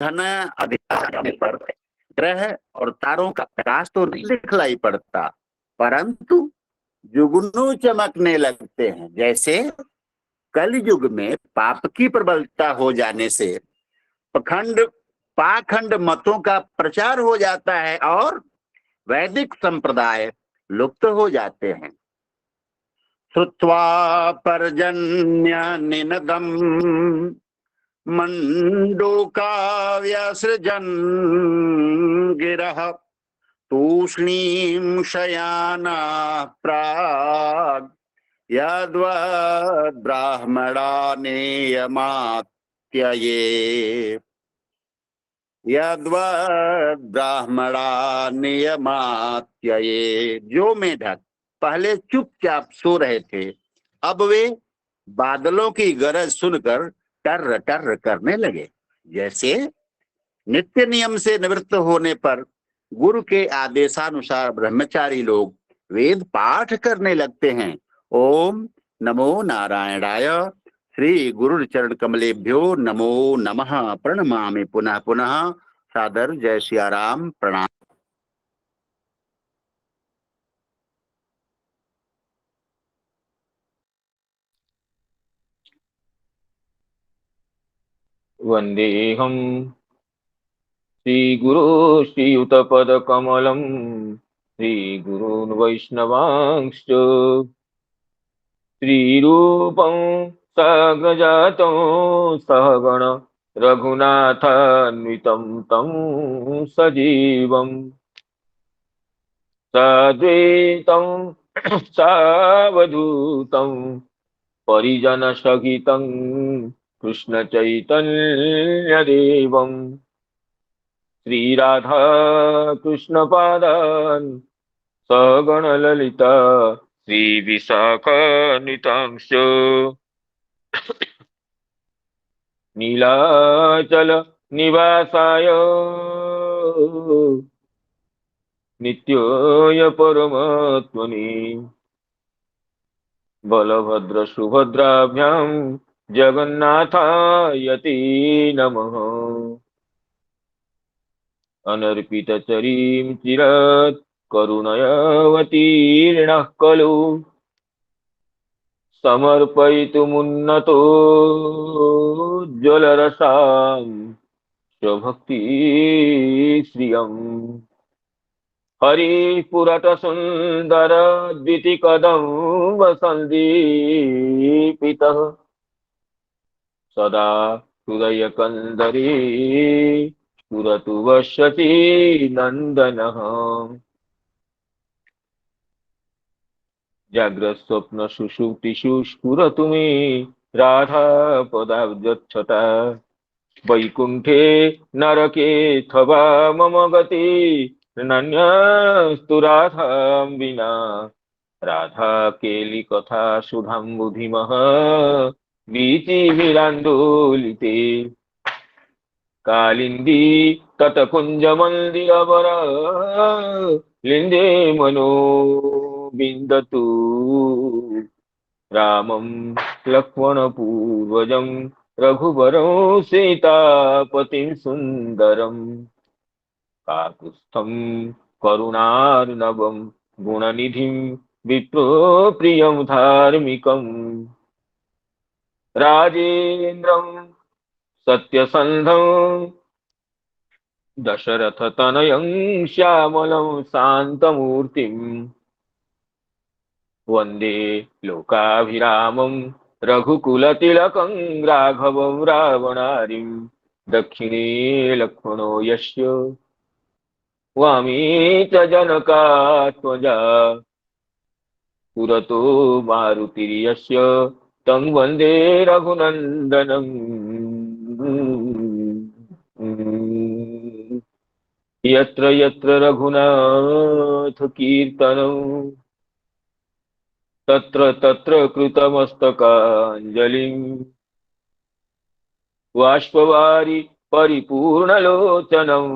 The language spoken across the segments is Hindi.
घन अंधेरा जाने पर ग्रह और तारों का प्रकाश तो नहीं दिखलाई पड़ता, परंतु जुगनू चमकने लगते हैं। जैसे कलयुग में पाप की प्रबलता हो जाने से पखंड पाखंड मतों का प्रचार हो जाता है और वैदिक संप्रदाय लुप्त हो जाते हैं। श्रुत्वा पर्जन्य निनदम मंडूकाव्यसृजन् गिरः तूष्णीं शयाना प्राग यद्वद् ब्राह्मणा नियमात्यये यद्वद् ब्राह्मणा नियमात्यये। जो मेढक पहले चुपचाप सो रहे थे, अब वे बादलों की गरज सुनकर टर्र टर्र करने लगे। जैसे नित्य नियम से निवृत्त होने पर गुरु के आदेशानुसार ब्रह्मचारी लोग वेद पाठ करने लगते हैं। ओम नमो नारायणाय। श्री गुरु चरण कमलेभ्यो नमो नमः। प्रणमामि पुनः पुनः। सादर जय सिया राम। प्रणाम। वन्देऽहं श्रीगुरो श्रीयुतपदकमलं श्रीगुरून् वैष्णवांश्च श्रीरूपं साग्रजातं सहगण रघुनाथान्वितं तं सजीवं साद्वैतं सावधूतं परिजनसहितं कृष्णचैतन्यदेवं श्रीराधा कृष्णपादान् सगणललिता श्रीविशाखान्वितांश्च नीलाचल निवासाय नित्याय परमात्मने बलभद्र सुभद्राभ्यां जगन्नाथायते नमः। अनर्पितचरीं चिरात् करुणयावतीर्णः खलु समर्पयितुमुन्नतो ज्वलरसां स्वभक्ति श्रियम् हरिः पुरतसुन्दर द्वितिकदम्ब सन्दीपितः सदा हृदयकन्दरे स्फुरतु वश्यति नन्दनः। जाग्रत्स्वप्न सुषुप्तिषु स्फुरतु मे राधा पदाब्जच्छटा वैकुण्ठे नरके थवा मम गति नन्यस्तु राधां विना। राधा केली कथा सुधाम्बुधिमः वीचिभिरान्दोलिते कालिन्दी ततकुञ्जमन्दिरवर लिन्दे मनो बिन्दतु रामं लक्ष्मणपूर्वजं रघुवरं सीतापतिं सुन्दरम् काकुत्स्थं करुणार्णवं गुणनिधिं विप्रोप्रियं धार्मिकम् राजेन्द्रं सत्यसन्धं दशरथतनयं श्यामलं शान्तमूर्तिं वन्दे लोकाभिरामं रघुकुलतिलकं राघवं रावणारिं दक्षिणे लक्ष्मणो यस्य वामी च जनकात्मजा पुरतो मारुतिर्यस्य तं वन्दे रघुनन्दनम्। यत्र यत्र रघुनाथ कीर्तनं तत्र तत्र कृतमस्तकाञ्जलिं बाष्पवारि परिपूर्णलोचनं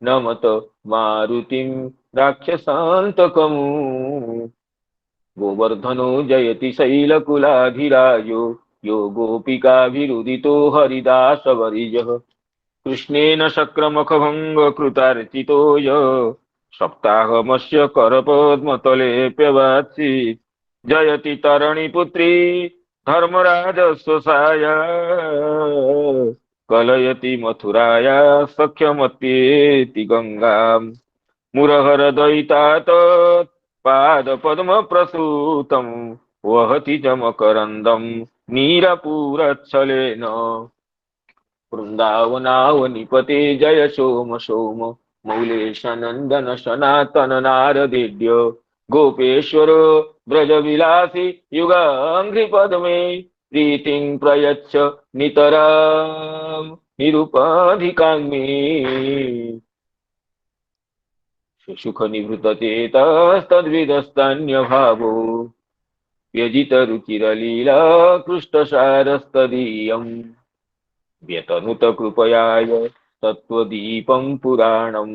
नमत मारुतिं राक्षसान्तकम्। गोवर्धनो जयति शैलकुलाधिराजो यो गोपिकाभिरुदितो हरिदासवर्यः कृष्णेन शक्रमखभङ्ग कृतार्चितो य सप्ताहमस्य करपद्मतलेऽप्यवात्सि जयति तरणिपुत्री धर्मराजस्वसाया कलयति मथुराया सख्यमत्येति गङ्गाम् मुरहरदयितात पादपद्मप्रसूतं वहति च मकरन्दं नीरपूरच्छलेन वृन्दावनावनिपते जय सोम सोम मौलेश नन्दन सनातन नारदेड्य गोपेश्वर ब्रजविलासी युगाङ्घ्रिपद्मे प्रीतिं प्रयच्छ नितरां निरुपाधिकाङ्मे सुखनिवृतचेतस्तद्विदस्तन्यभावो व्यजितरुचिरलीला कृष्णसारस्तदीयम् व्यतनुत कृपयाय तत्त्वदीपं पुराणं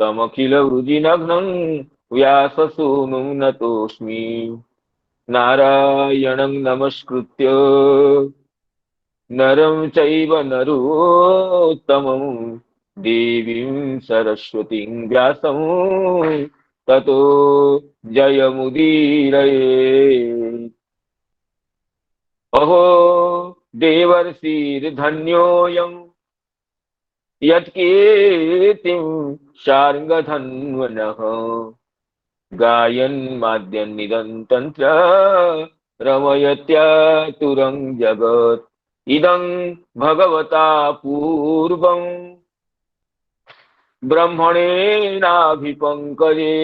तमखिलवृजिनघ्नं व्याससूनुं नतोऽस्मि नारायणं नमस्कृत्य नरं चैव नरोत्तमं देवीं सरस्वतीं व्यासं ततो जयमुदीरये। अहो देवर्षिर्धन्योऽयं यत्कीर्तिं शार्ङ्गधन्वनः गायन्माद्यन्निदन्तन्त्र रमयत्यातुरं जगत् इदं भगवता पूर्वं ब्रह्मणेनाभिपङ्कजे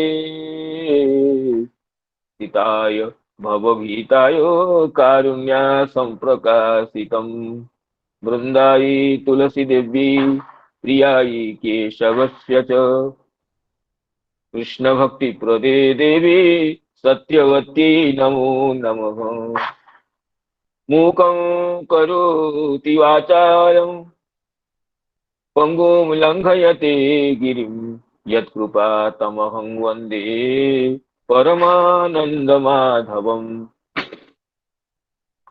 हिताय भवभीताय कारुण्या सम्प्रकाशितम् वृन्दायै तुलसी देवी प्रियायै केशवस्य च कृष्ण भक्ति प्रदे देवी सत्यवती नमो नमः। मूकं करोति वाचालं पंगुं लंघयते गिरिं यत्कृपा तमहं वन्दे परमानन्दमाधवम्।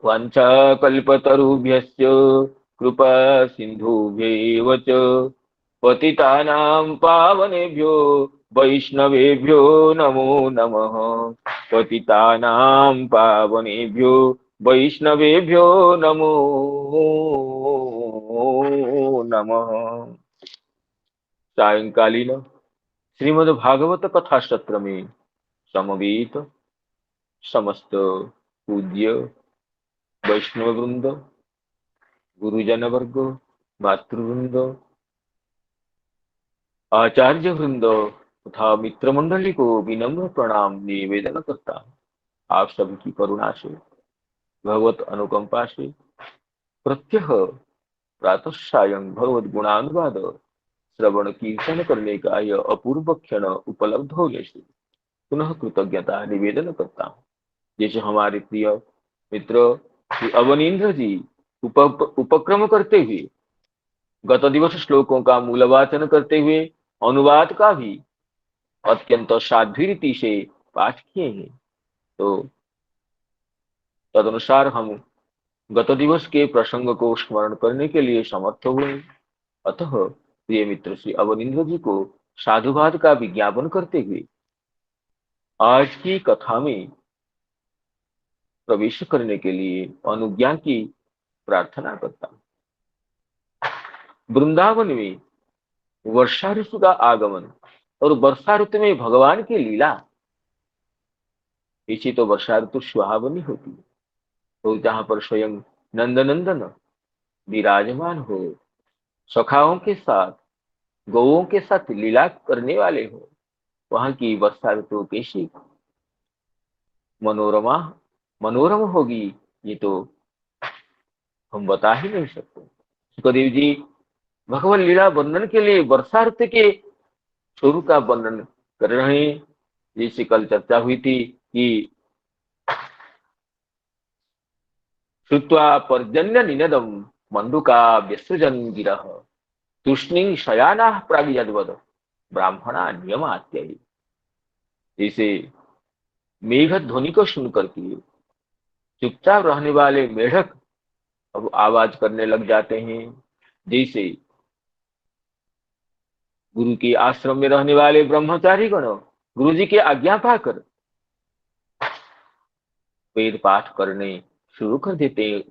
वाञ्छाकल्पतरुभ्यश्च कृपा सिन्धुभ्यैव च पतितानां पावनेभ्यो वैष्णवेभ्यो नमो नमः। पतितानां पावनेभ्यो वैष्णवेभ्यो नमो नमः। सायंकालीन श्रीमद् भागवत कथा सत्र में समवेत समस्त पूज्य वैष्णव वृंद, गुरुजन वर्ग, मातृवृंद, आचार्य वृंद तथा मित्र मंडली को विनम्र प्रणाम निवेदन करता हूँ। आप सभी की करुणा से, भगवत अनुकंपा से प्रत्यह प्रातः सायं भगवत गुणानुवाद श्रवण कीर्तन करने का यह अपूर्व क्षण उपलब्ध होने से पुनः कृतज्ञता निवेदन करता हूँ। जैसे हमारे प्रिय मित्र श्री अवनीन्द्र जी उपक्रम करते हुए गत दिवस श्लोकों का मूलवाचन करते हुए अनुवाद का भी अत्यंत साध्वी रीति से पाठ किए हैं, तो तदनुसार हम गत दिवस के प्रसंग को स्मरण करने के लिए समर्थ हुए। अतः प्रिय मित्र श्री अवनीन्द्र जी को साधुवाद का विज्ञापन करते हुए आज की कथा में प्रवेश करने के लिए अनुज्ञा की प्रार्थना करता हूं। वृंदावन में वर्षा ऋतु का आगमन और वर्षा ऋतु में भगवान की लीला, इसी तो वर्षा ऋतु सुहावनी होती है। तो जहां पर स्वयं नंदनंदन विराजमान हो, सखाओं के साथ, गौओं के साथ लीला करने वाले हो, वहां की वर्षा ऋतु कैसी मनोरमा मनोरम होगी, ये तो हम बता ही नहीं सकते। सुखदेव जी भगवान लीला वर्णन के लिए वर्षा ऋतु के स्वरूप का वर्णन कर रहे हैं। जैसे कल चर्चा हुई थी कि श्रुत्वा पर्जन्य निनदम मंडुका व्यसृजन गिरह तूष्णीं शयाना प्रागियद्वद ब्राह्मणा नियमात्य। जैसे मेघ ध्वनि को सुनकर के चुपचाप रहने वाले मेढक अब आवाज करने लग जाते हैं। जैसे गुरु के आश्रम में रहने वाले ब्रह्मचारी गण गुरु जी की आज्ञा पाकर वेद पाठ करने शुरू कर देते हैं।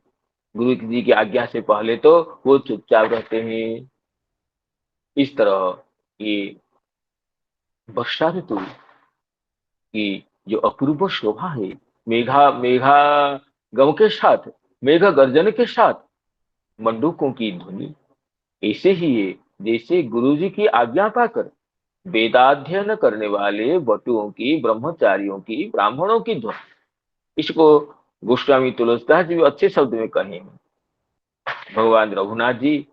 गुरु जी की आज्ञा से पहले तो वो चुपचाप रहते हैं। इस तरह ये वर्षा ऋतु की जो अपूर्व शोभा है, मेघा गम के साथ, मेघ गर्जन के साथ मंडूकों की ध्वनि, ऐसे ही है जैसे गुरु जी की आज्ञा पाकर वेदाध्ययन करने वाले बटुओं की, ब्रह्मचारियों की, ब्राह्मणों की ध्वनि। इसको गोस्वामी तुलसीदास जी भी अच्छे शब्द में कहे हैं। भगवान रघुनाथ जी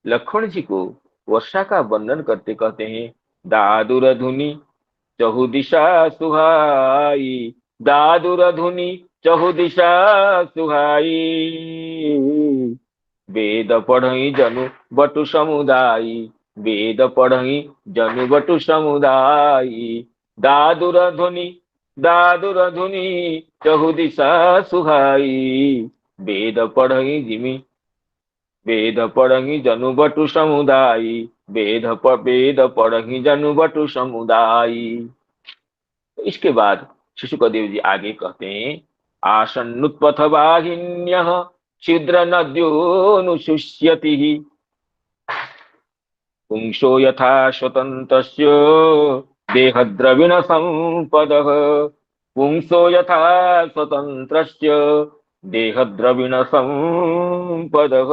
लक्ष्मण जी को वर्षा का वर्णन करते कहते हैं, दादुर धुनि चहु दिशा सुहाई, दादुर धुनि चहु दिशा सुहाई, वेद पढ़ई जनु बटु समुदायी, वेद पढ़ई जनु बटु समुदायी, दादुर धुनि, दादुर धुनि चहु दिशा सुहाई, वेद पढ़ई जिमि, वेद पढ़ही जनु बटु समुदायी, वेद पढ़ही जनु बटु समुदायी। इसके बाद शिशुकदेव जी आगे कहते हैं, आसन्नुत्पथ वाहिन्यः छिद्र नद्योनुशुष्यति, पुंसो यथा स्वतन्त्रस्य देहद्रविण संपदः, पुंसो यथा स्वतन्त्रस्य देहद्रविण संपदः,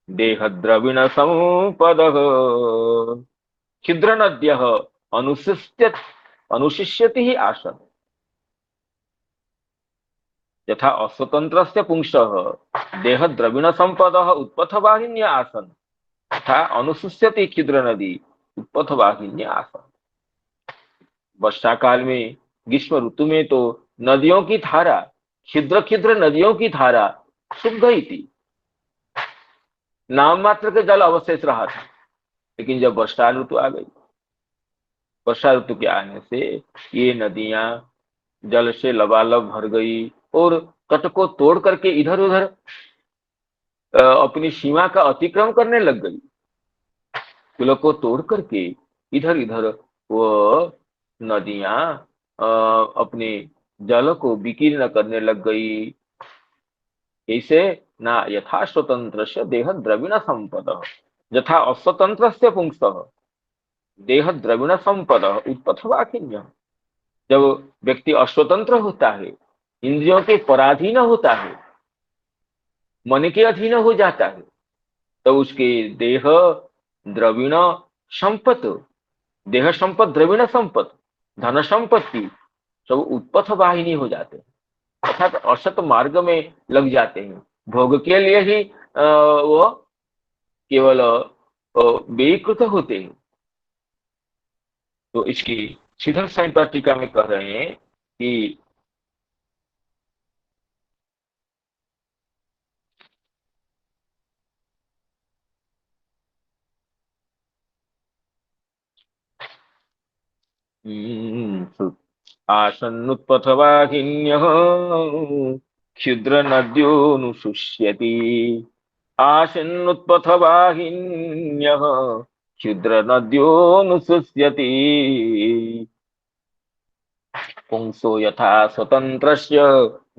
देहद्रविण संपदः, छिद्र नद्यः अनुशिष्यति ही आसन, यथा अस्वतन्त्रस्य पुंसः देहद्रविण संपदः उत्पथवाहिन्य आसन, तथा अनुशिष्यति छिद्र नदी उत्पथवाहिन्य आसन। वर्षा काल में, ग्रीष्म ऋतु में तो नदियों की धारा, छिद्र छिद्र नदियों की धारा सूख गई थी, नाम मात्र के जल अवशेष रहा था। लेकिन जब वर्षा ऋतु आ गई, वर्षा ऋतु के आने से ये नदियां जल से लबालब भर गई और तट को तोड़ करके इधर उधर अपनी सीमा का अतिक्रमण करने लग गई। पुलों को तोड़ करके इधर इधर वो नदियां अपने जल को विकीर्ण करने लग गई। ऐसे ना यथा स्वतंत्र से देह द्रविण संपद, यथा अस्वतंत्र से पुंस देह द्रविण संपद उत्पथवाखिन्य। जब व्यक्ति अस्वतंत्र होता है, इंद्रियों के पराधीन होता है, मन के अधीन हो जाता है, तो उसके देह द्रविण संपत, देह संपत, द्रविण संपत, धन संपत्ति सब उत्पथ वाहिनी हो जाते हैं, अर्थात असत मार्ग में लग जाते हैं। भोग के लिए ही वो केवल बेकृत होते हैं। तो इसकी सीधर साइंपा टीका में कह रहे हैं कि आसन्नुत्पथवाहिन्यः क्षुद्र नद्योनुशुष्यति, आसन्नुत्पथवाहिन्यः क्षुद्र नद्योनुशुष्यति, पुंसो यथा स्वतन्त्रस्य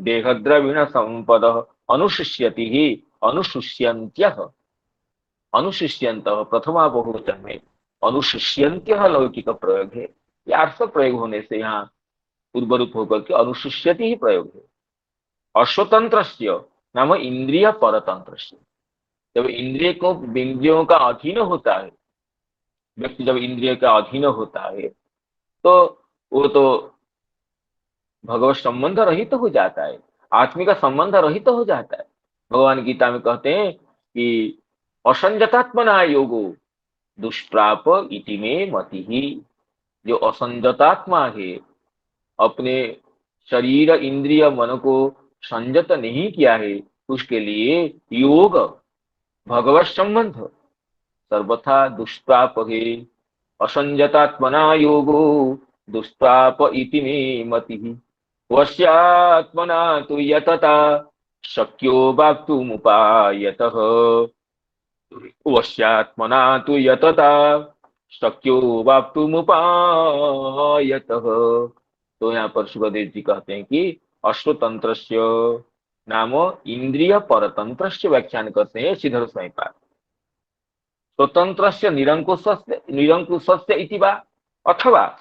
देहद्रविण संपदः अनुशिष्यति ही अनुशुष्यन्त्यः, अनुशिष्यन्तः प्रथमा बहुवचन में अनुशिष्यन्त्यः लौकिक प्रयोग है। ये अर्थ प्रयोग होने से यहाँ पूर्व रूप होकर के अनुशिष्यति ही प्रयोग है। अस्वतंत्रस्य नाम इंद्रिय परतंत्रस्य, जब इंद्रिय को, इंद्रियों का अधीन होता है व्यक्ति, जब इंद्रिय का अधीन होता है तो वो तो भगवत संबंध रहित हो जाता है, आत्मिक संबंध रहित हो जाता है। भगवान गीता में कहते हैं कि असंजतात्मना योगो दुष्प्राप इति में मति ही। जो असंजतात्मा है, अपने शरीर इंद्रिय मन को संयत नहीं किया है, उसके लिए योग, भगवत संबंध सर्वथा दुष्प्राप है। असंजतात्मना योगो दुष्प्राप इति मे मति, वश्यात्मना तु यतता शक्यो वाक्तुमुपायतः, वश्यात्मना तु यतता शक्यो वाप्तुमुपायतः। तो यहाँ पर सुखदेव जी कहते हैं कि अश्वतंत्रस्य नाम इंद्रिय परतंत्रस्य व्याख्यान करते हैं श्रीधर स्वयंपाद। स्वतंत्रस्य निरंकुशस्य इति वा, अथवा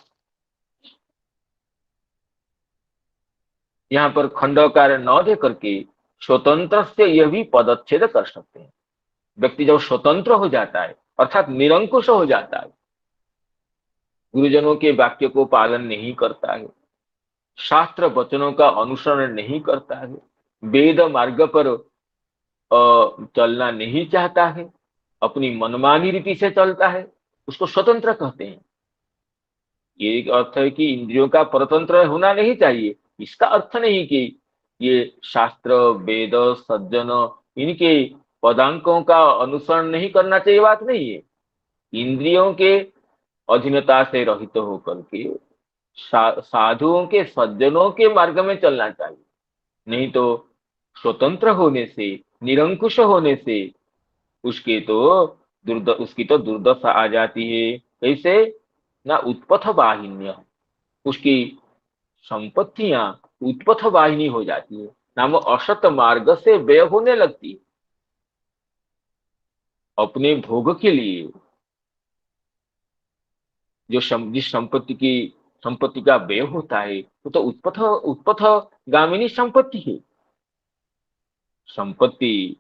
यहाँ पर खंडकार न दे करके स्वतंत्र से यह भी पदच्छेद कर सकते हैं। व्यक्ति जब स्वतंत्र हो जाता है अर्थात निरंकुश हो जाता है, गुरुजनों के वाक्य को पालन नहीं करता है, शास्त्र वचनों का अनुसरण नहीं करता है, वेद मार्ग पर चलना नहीं चाहता है, अपनी मनमानी रीति से चलता है, उसको स्वतंत्र कहते हैं। ये एक अर्थ है कि इंद्रियों का परतंत्र होना नहीं चाहिए। इसका अर्थ नहीं कि ये शास्त्र वेद सज्जन इनके पदांकों का अनुसरण नहीं करना चाहिए, बात नहीं है। इंद्रियों के अधीनता से रहित होकर के साधुओं के सज्जनों के मार्ग में चलना चाहिए। नहीं तो स्वतंत्र होने से, निरंकुश होने से उसकी तो दुर्दशा आ जाती है। कैसे? ना उत्पथ वाहिन्य, उसकी संपत्तियां उत्पथ वाहिनी हो जाती है, नाम असत मार्ग से व्यय होने लगती है। अपने भोग के लिए जो जिस संपत्ति का व्यय होता है वो तो उत्पथ उत्पथ गामिनी संपत्ति है। संपत्ति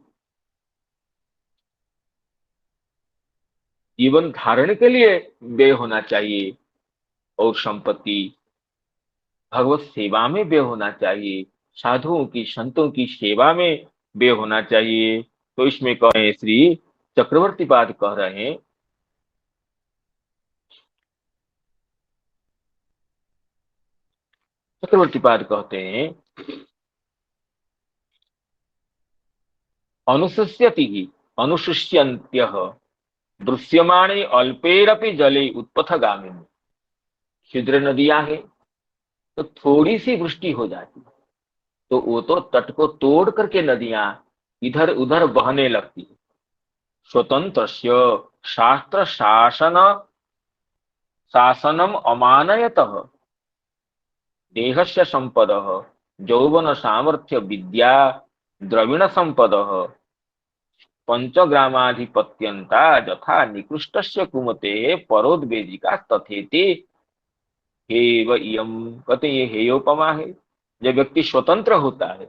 जीवन धारण के लिए व्यय होना चाहिए, और संपत्ति भगवत सेवा में व्यय होना चाहिए, साधुओं की संतों की सेवा में व्यय होना चाहिए। तो इसमें कह रहे हैं, श्री चक्रवर्ती पाद कह रहे हैं, चक्रवर्ती पाद कहते हैं, अनुशिष्यति ही अनुशिष्यन्त्यः दृश्यमाणे अल्पेरपि जले उत्पथगामिनी। क्षुद्र नदियां हैं तो थोड़ी सी वृष्टि हो जाती है तो वो तो तट को तोड़ करके नदियां इधर उधर बहने लगती है। स्वतंत्रस्य शास्त्र शासनम अमानयतः देहस्य संपदः यौवन सामर्थ्य विद्या द्रविण संपदः पंचग्रामाधिपत्यंता यथा निकृष्टस्य कुमते परोद्वेदिका तथेति हेव इयम। कहते ये हेयोपमा है। जब व्यक्ति स्वतंत्र होता है,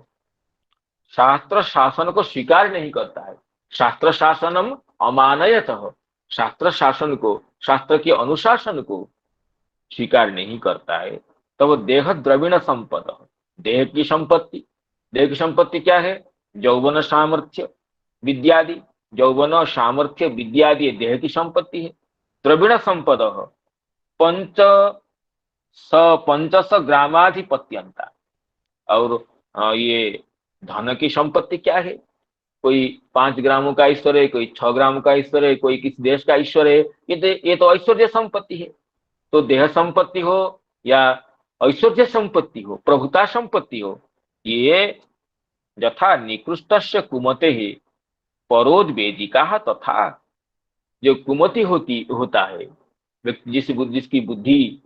शास्त्र शासन को स्वीकार नहीं करता है, शास्त्र शासनम अमानयतः, शास्त्र शासन को, शास्त्र के अनुशासन को स्वीकार नहीं करता है, तब देह द्रविण संपद, देह की संपत्ति, देह की संपत्ति क्या है? यौवन सामर्थ्य विद्यादि, यौवन सामर्थ्य विद्यादि देह की संपत्ति है। द्रविण संपद पंच पंचस ग्रामाधिपत्यंता, और ये धन की संपत्ति क्या है? कोई 5 ग्रामों का ईश्वर है, कोई 6 ग्राम का ईश्वर है, कोई किसी देश का ईश्वर है। ये तो ऐश्वर्य संपत्ति है। तो देह संपत्ति हो या ऐश्वर्य संपत्ति हो, प्रभुता संपत्ति हो, ये यथा निकृष्टस्य कुमते ही परोद्वेदिका, तथा जो कुमति होता है, जिसकी बुद्धि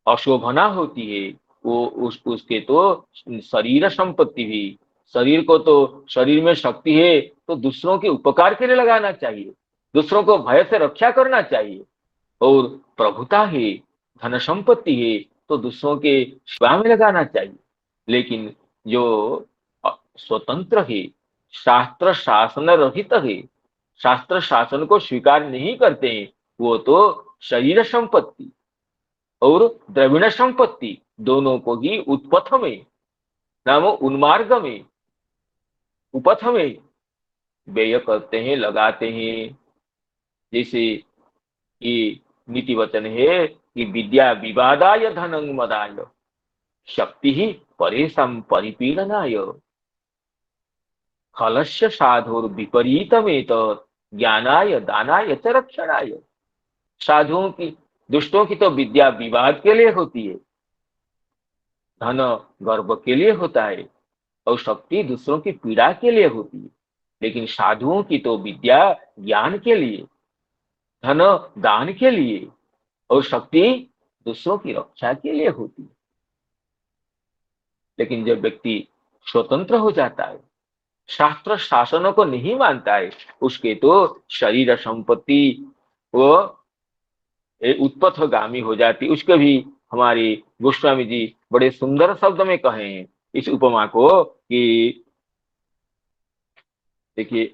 अशोभना होती है, वो उसके तो शरीर संपत्ति भी, शरीर को तो, शरीर में शक्ति है तो दूसरों के उपकार के लिए लगाना चाहिए, दूसरों को भय से रक्षा करना चाहिए। और प्रभुता है, धन संपत्ति है तो दूसरों के सेवा में लगाना चाहिए। लेकिन जो स्वतंत्र है, शास्त्र शासन रहित है, शास्त्र शासन को स्वीकार नहीं करते हैं, वो तो शरीर संपत्ति और द्रविण संपत्ति दोनों को ही उत्पथ में, नाम उन्मार्ग में, उपथ में व्यय करते हैं, लगाते हैं। जैसे ये नीति वचन है कि विद्या विवादाय धनं मदाय शक्ति ही परेशम परिपीडनाय खलस्य साधुर विपरीतमेत ज्ञानाय दानाय च रक्षणाय। साधुओं की, दुष्टों की तो विद्या विवाद के लिए होती है, धन गर्व के लिए होता है, और शक्ति दूसरों की पीड़ा के लिए होती है। लेकिन साधुओं की तो विद्या ज्ञान के लिए, धन दान के लिए और शक्ति दूसरों की रक्षा के लिए होती है। लेकिन जब व्यक्ति स्वतंत्र हो जाता है, शास्त्र शासनों को नहीं मानता है, उसके तो शरीर संपत्ति वो उत्पथगामी हो जाती। उसके भी हमारे गोस्वामी जी बड़े सुंदर शब्द में कहे हैं इस उपमा को कि देखिए,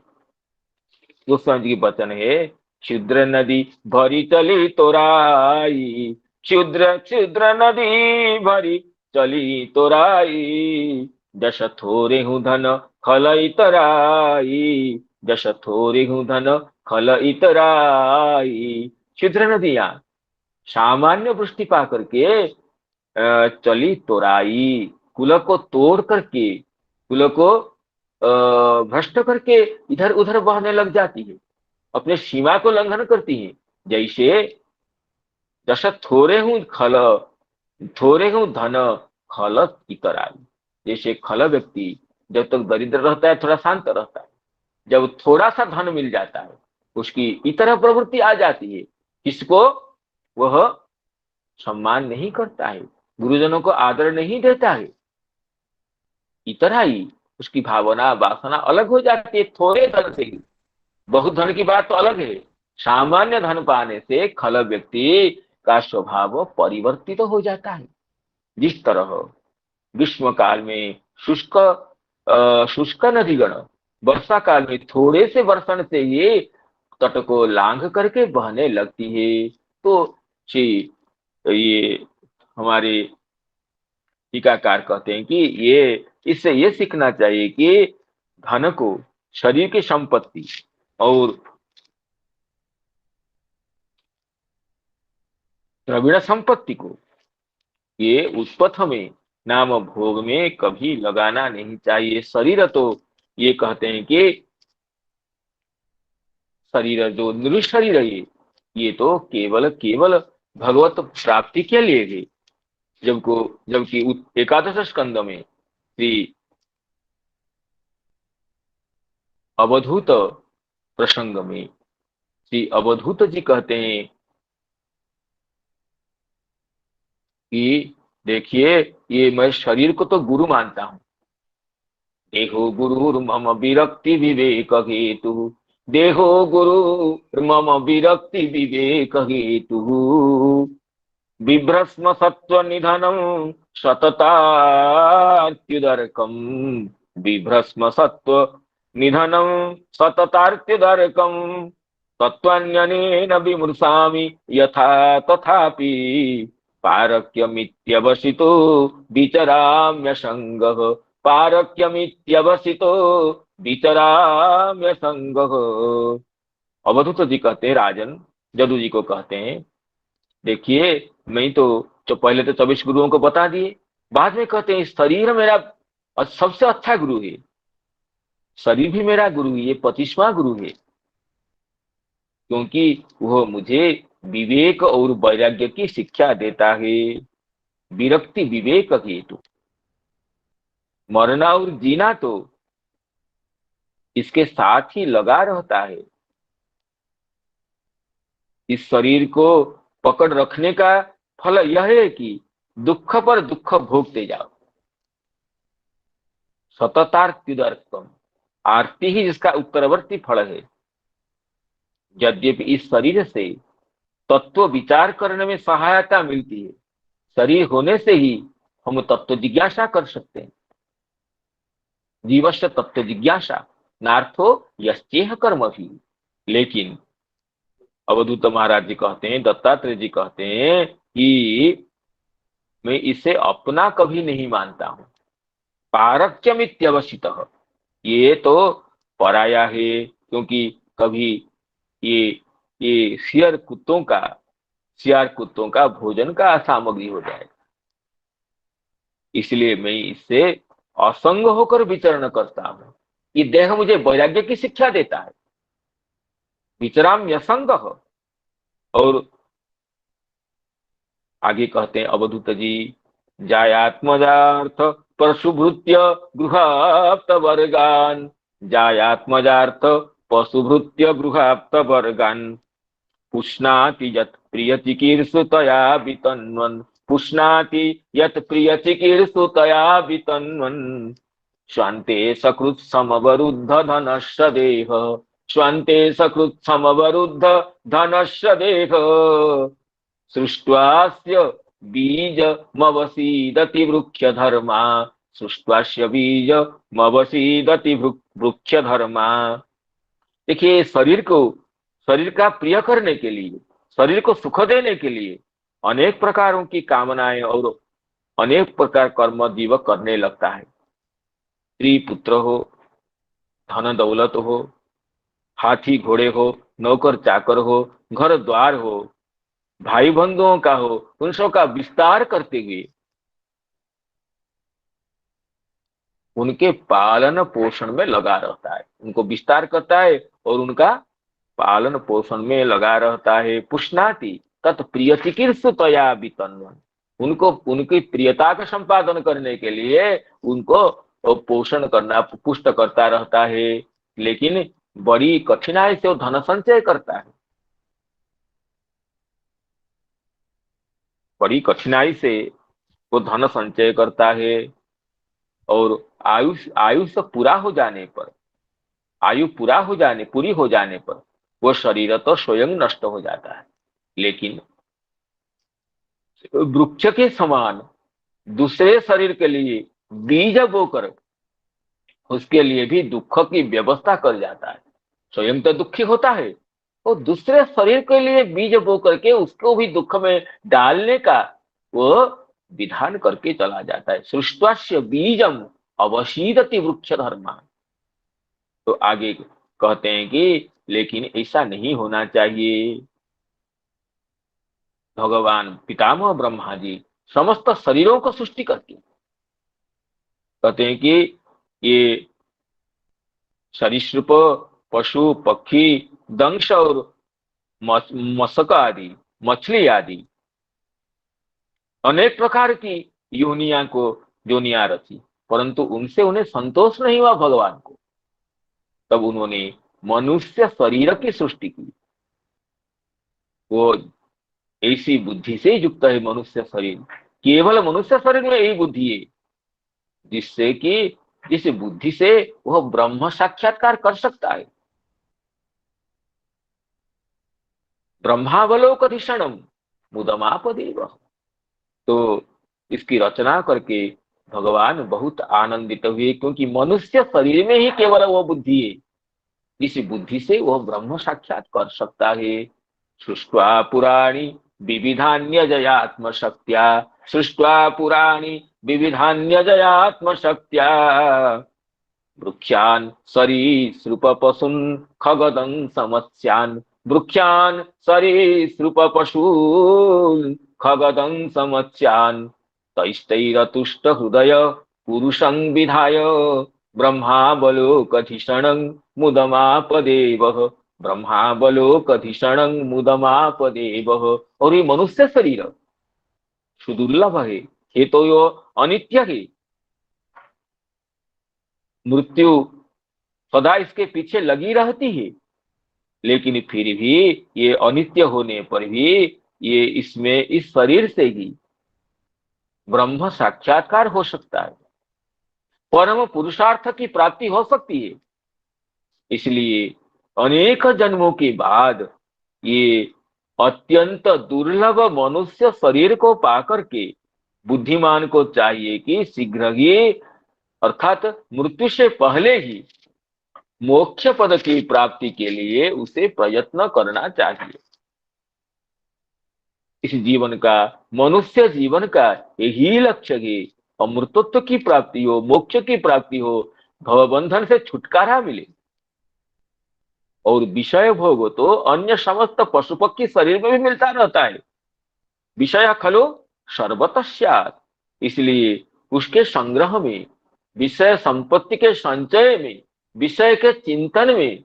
गोस्वामी जी की वचन है, क्षुद्र नदी भरी चली तोराई, क्षुद्र क्षुद्र नदी भरी चली तोराई, जस थोरे हूँ धन खल इतराई, जस थोरे हूँ धन खल इतराई। क्षुद्र नदियां सामान्य वृष्टि पा करके चली तोराई, कुल को तोड़ करके, कुल को भ्रष्ट करके इधर उधर बहने लग जाती है, अपने सीमा को लंघन करती है। जैसे जैसे थोड़े हूं धन खल इतराई। जैसे खल व्यक्ति जब तक दरिद्र रहता है थोड़ा शांत रहता है, जब थोड़ा सा धन मिल जाता है उसकी इतर प्रवृत्ति आ जाती है। किसको? वह सम्मान नहीं करता है, गुरुजनों को आदर नहीं देता है, इतना ही उसकी भावना वासना अलग हो जाती है थोड़े धन से ही। बहुत धन की बात तो अलग है, सामान्य धन पाने से खल व्यक्ति का स्वभाव परिवर्तित हो जाता है। जिस तरह ग्रीष्म काल में शुष्क शुष्क नदीगण वर्षा काल में थोड़े से वर्षण से ये तट को लांघ करके बहने लगती है। तो ये हमारे टीकाकार कहते हैं कि ये इससे ये सीखना चाहिए कि धन को, शरीर की संपत्ति और द्रविड़ संपत्ति को ये उत्पथ में, नाम भोग में कभी लगाना नहीं चाहिए। शरीर तो ये कहते हैं कि शरीर जो निरुशरीर है, ये तो केवल केवल भगवत प्राप्ति के लिए है। जबकि एकादश स्कंद में श्री अवधूत प्रसंग में श्री अवधूत जी कहते हैं कि देखिए, ये मैं शरीर को तो गुरु मानता हूं, देहो गुरु मम विरक्ति विवेक हेतु, देहो गुरु मम विरक्ति विवेक हेतु, बिभ्रस्म सत्व निधनम सततात्युदरकम, बिभ्रस्म सत्व निधनम सततार्त्युदरकम, तत्त्वान्यनेन विमृशामि यथा तथापि, पारक्यमित्यवसितो विचराम्य संगः, पारक्यमित्यवसितो विचराम्य संगः। अवधूत जी कहते हैं, राजन जदू जी को कहते हैं, देखिए मैं तो पहले तो 24 गुरुओं को बता दिए, बाद में कहते हैं शरीर मेरा सबसे अच्छा गुरु है, शरीर भी मेरा गुरु है, ये 25वां गुरु है, क्योंकि वह मुझे विवेक और वैराग्य की शिक्षा देता है। विरक्ति विवेक हेतु, मरना और जीना तो इसके साथ ही लगा रहता है। इस शरीर को पकड़ रखने का फल यह है कि दुख पर दुख भोगते जाओ। सततार्त्युदर्कम, आरती ही जिसका उत्तरवर्ती फल है। यद्यपि इस शरीर से तत्व विचार करने में सहायता मिलती है, शरीर होने से ही हम तत्व जिज्ञासा कर सकते हैं। जीवस्य तत्व जिज्ञासा नार्थो यश्चेह कर्म भी। लेकिन अवधूत महाराज जी कहते हैं, दत्तात्रेय जी कहते हैं कि मैं इसे अपना कभी नहीं मानता हूं। पारक्यमित्यवसित, ये तो पराया है, क्योंकि कभी ये ये सियार कुत्तों का भोजन का सामग्री हो जाएगा। इसलिए मैं इससे असंग होकर विचरण करता हूं। ये देह मुझे वैराग्य की शिक्षा देता है, विचराम असंग। और आगे कहते हैं अवधूत जी, जायात्मजार्थ पशुभृत्य गृहाप्त वर्गान, जायात्मजार्थ पशुभृत्य गृहाप्त वर्गान, पुष्णाति यत् प्रियचिकीर्षुतया वितन्वन्, पुष्णाति यत् प्रियचिकीर्षुतया वितन्वन्, स्वान्ते सकृत् समवरुद्ध धनस्य देह, स्वान्ते सकृत् समवरुद्ध धनस्य देह, सृष्ट्वास्य बीजमवसीदति वृक्षधर्मा, सृष्ट्वास्य बीजमवसीदति वृक्षधर्मा। देखिए, शरीर का प्रिय करने के लिए, शरीर को सुख देने के लिए अनेक प्रकारों की कामनाएं और अनेक प्रकार कर्म जीव करने लगता है। स्त्री पुत्र हो, धन दौलत हो, हाथी घोड़े हो, नौकर चाकर हो, घर द्वार हो, भाई बंधुओं का हो, उन सब का विस्तार करते हुए उनके पालन पोषण में लगा रहता है, उनको विस्तार करता है और उनका पालन पोषण में लगा रहता है। पुष्णाति तत् प्रिय चिकीर्षुतया वितन्वन्, उनको उनकी प्रियता का संपादन करने के लिए उनको पोषण करना, पुष्ट करता रहता है, लेकिन बड़ी कठिनाई से वो धन संचय करता है, बड़ी कठिनाई से वो धन संचय करता है। और आयुष पूरा हो जाने पर, आयु पूरी हो जाने पर वो शरीर तो स्वयं नष्ट हो जाता है, लेकिन वृक्ष के समान दूसरे शरीर के लिए बीज बोकर उसके लिए भी दुख की व्यवस्था कर जाता है। स्वयं तो दुखी होता है, वो दूसरे शरीर के लिए बीज बो करके उसको भी दुख में डालने का वो विधान करके चला जाता है। सृष्ट्वास्य बीजम अवसीदति वृक्ष धर्मा। तो आगे कहते हैं कि लेकिन ऐसा नहीं होना चाहिए। भगवान पितामह ब्रह्मा जी समस्त शरीरों को सृष्टि करके कहते हैं कि ये सरीसृप, पशु, पक्षी, दंश और मशक आदि, मछली आदि अनेक प्रकार की योनिया रची, परंतु उनसे उन्हें संतोष नहीं हुआ भगवान को। तब उन्होंने मनुष्य शरीर की सृष्टि की। वो ऐसी बुद्धि से युक्त है मनुष्य शरीर, केवल मनुष्य शरीर में यही बुद्धि है जिससे कि जिस बुद्धि से वह ब्रह्म साक्षात्कार कर सकता है। ब्रह्मावलोकधिषणम मुदमापदेव। तो इसकी रचना करके भगवान बहुत आनंदित हुए, क्योंकि मनुष्य शरीर में ही केवल वह बुद्धि है जिस बुद्धि से वह ब्रह्म साक्षात कर सकता है। सृष्ट्वा पुराणी विविधान्यजयात्म शक्त्या, सृष्ट्वा पुराणी विविधान्यजयात्म शक्त्या, वृक्षान् सरीसृप पशून् खगदं समस्यान्, वृक्षान् सरीसृप पशून् खगदं समस्यान्, तैस्तैरतुष्ट हृदय पुरुषं विधाय ब्रह्मावलोकधिषणं मुदमापदेवः, ब्रह्मावलोकधिषणं मुदमापदेवः। और ये मनुष्य शरीर सुदुर्लभ है, ये तो यो अनित्य है, मृत्यु सदा इसके पीछे लगी रहती है, लेकिन फिर भी ये अनित्य होने पर भी ये इसमें इस शरीर से ही ब्रह्म साक्षात्कार हो सकता है, परम पुरुषार्थ की प्राप्ति हो सकती है। इसलिए अनेक जन्मों के बाद ये अत्यंत दुर्लभ मनुष्य शरीर को पाकर के बुद्धिमान को चाहिए कि शीघ्र ही, अर्थात मृत्यु से पहले ही मोक्ष पद की प्राप्ति के लिए उसे प्रयत्न करना चाहिए। इस जीवन का, मनुष्य जीवन का यही लक्ष्य है, अमृतत्व की प्राप्ति हो, मोक्ष की प्राप्ति हो, भवबंधन से छुटकारा मिले। और विषय भोग तो अन्य समस्त पशु पक्षी शरीर में भी मिलता रहता है। विषय खलो सर्वतः स्यात्, इसलिए उसके संग्रह में, विषय संपत्ति के संचय में, विषय के चिंतन में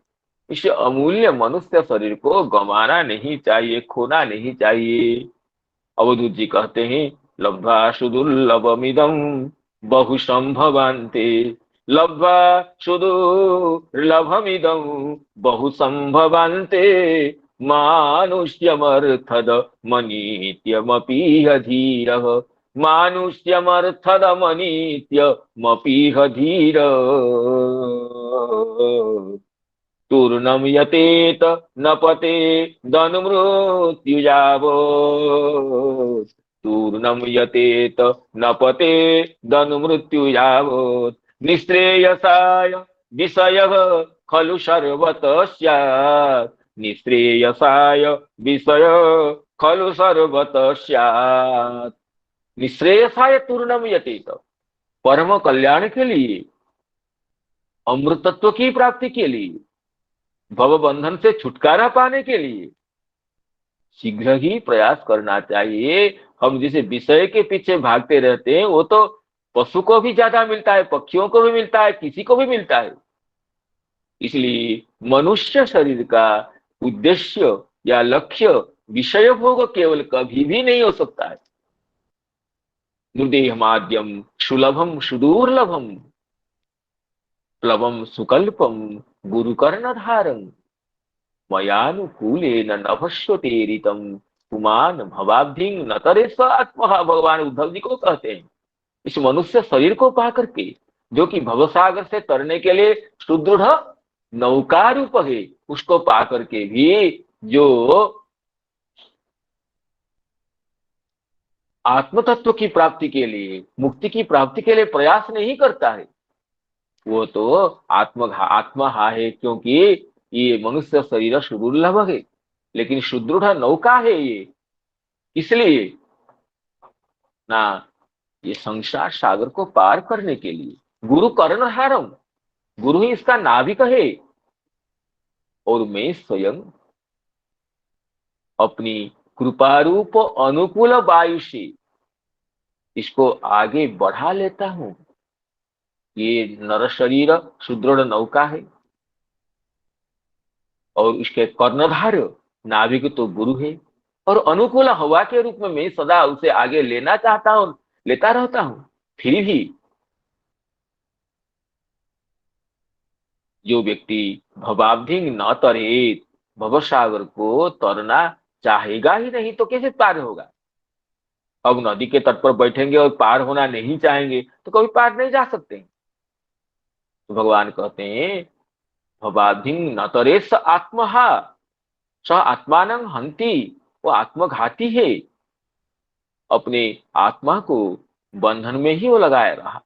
इस अमूल्य मनुष्य शरीर को गंवाना नहीं चाहिए, खोना नहीं चाहिए। अवधूत जी कहते हैं, लब्ध्वा सुदुर्लभमिदं बहु संभवान्ते, लब्ध्वा सुदुर्लभमिदं बहु संभवान्ते, मानुष्यमर्थद मनीत्यमपीह धीरः मानुष्यमर्थद मनीत्यमपीह धीर तूर्णं यतेत न पते धनुमृत्युयावत् तूर्णं यतेत न पते धनुमृत्युयावत् निःश्रेयसाय विषयः खलु सर्वतः स्यात् निःश्रेयसाय विषय खलु सर्वतः स्यात् निःश्रेयसाय तूर्णम यतेत परम कल्याण के लिए अमृतत्व की प्राप्ति के लिए भव बंधन से छुटकारा पाने के लिए शीघ्र ही प्रयास करना चाहिए। हम जिस विषय के पीछे भागते रहते हैं वो तो पशु को भी ज्यादा मिलता है, पक्षियों को भी मिलता है, किसी को भी मिलता है। इसलिए मनुष्य शरीर का उद्देश्य या लक्ष्य विषय भोग केवल कभी भी नहीं हो सकता है। निर्देहमाद्यम सुलभम सुदुर्लभम प्लवम सुकल्पम गुरुकर्णधारं मयानुकूलेन नभस्वतेरितं पुमान भवाब्धिं न तरे स आत्महा। भगवान उद्धव जी को कहते हैं इस मनुष्य शरीर को पा करके, जो कि भवसागर से तरने के लिए सुदृढ़ नौका रूप है, उसको पा करके भी जो आत्म तत्व की प्राप्ति के लिए, मुक्ति की प्राप्ति के लिए प्रयास नहीं करता है, वो तो आत्मा है। क्योंकि ये मनुष्य शरीर सुदुर्लभ है, लेकिन सुदृढ़ नौका है ये, इसलिए ना ये संसार सागर को पार करने के लिए गुरु कर्णहारम, गुरु ही इसका नाविक है। और मैं स्वयं अपनी कृपारूप अनुकूल वायु से इसको आगे बढ़ा लेता हूं। ये नर शरीर सुदृढ़ नौका है और उसके कर्णधार नाविक तो गुरु है, और अनुकूल हवा के रूप में मैं सदा उसे आगे लेना चाहता हूं, लेता रहता हूं। फिर भी जो व्यक्ति भवाब्धि न तरेत, भवसागर को तरना चाहेगा ही नहीं तो कैसे पार होगा। अब नदी के तट पर बैठेंगे और पार होना नहीं चाहेंगे तो कभी पार नहीं जा सकते। तो भगवान कहते हैं भवाब्धि न तरे स आत्महा स आत्मानं हंति, वो आत्मघाती है, अपने आत्मा को बंधन में ही वो लगाए रहा।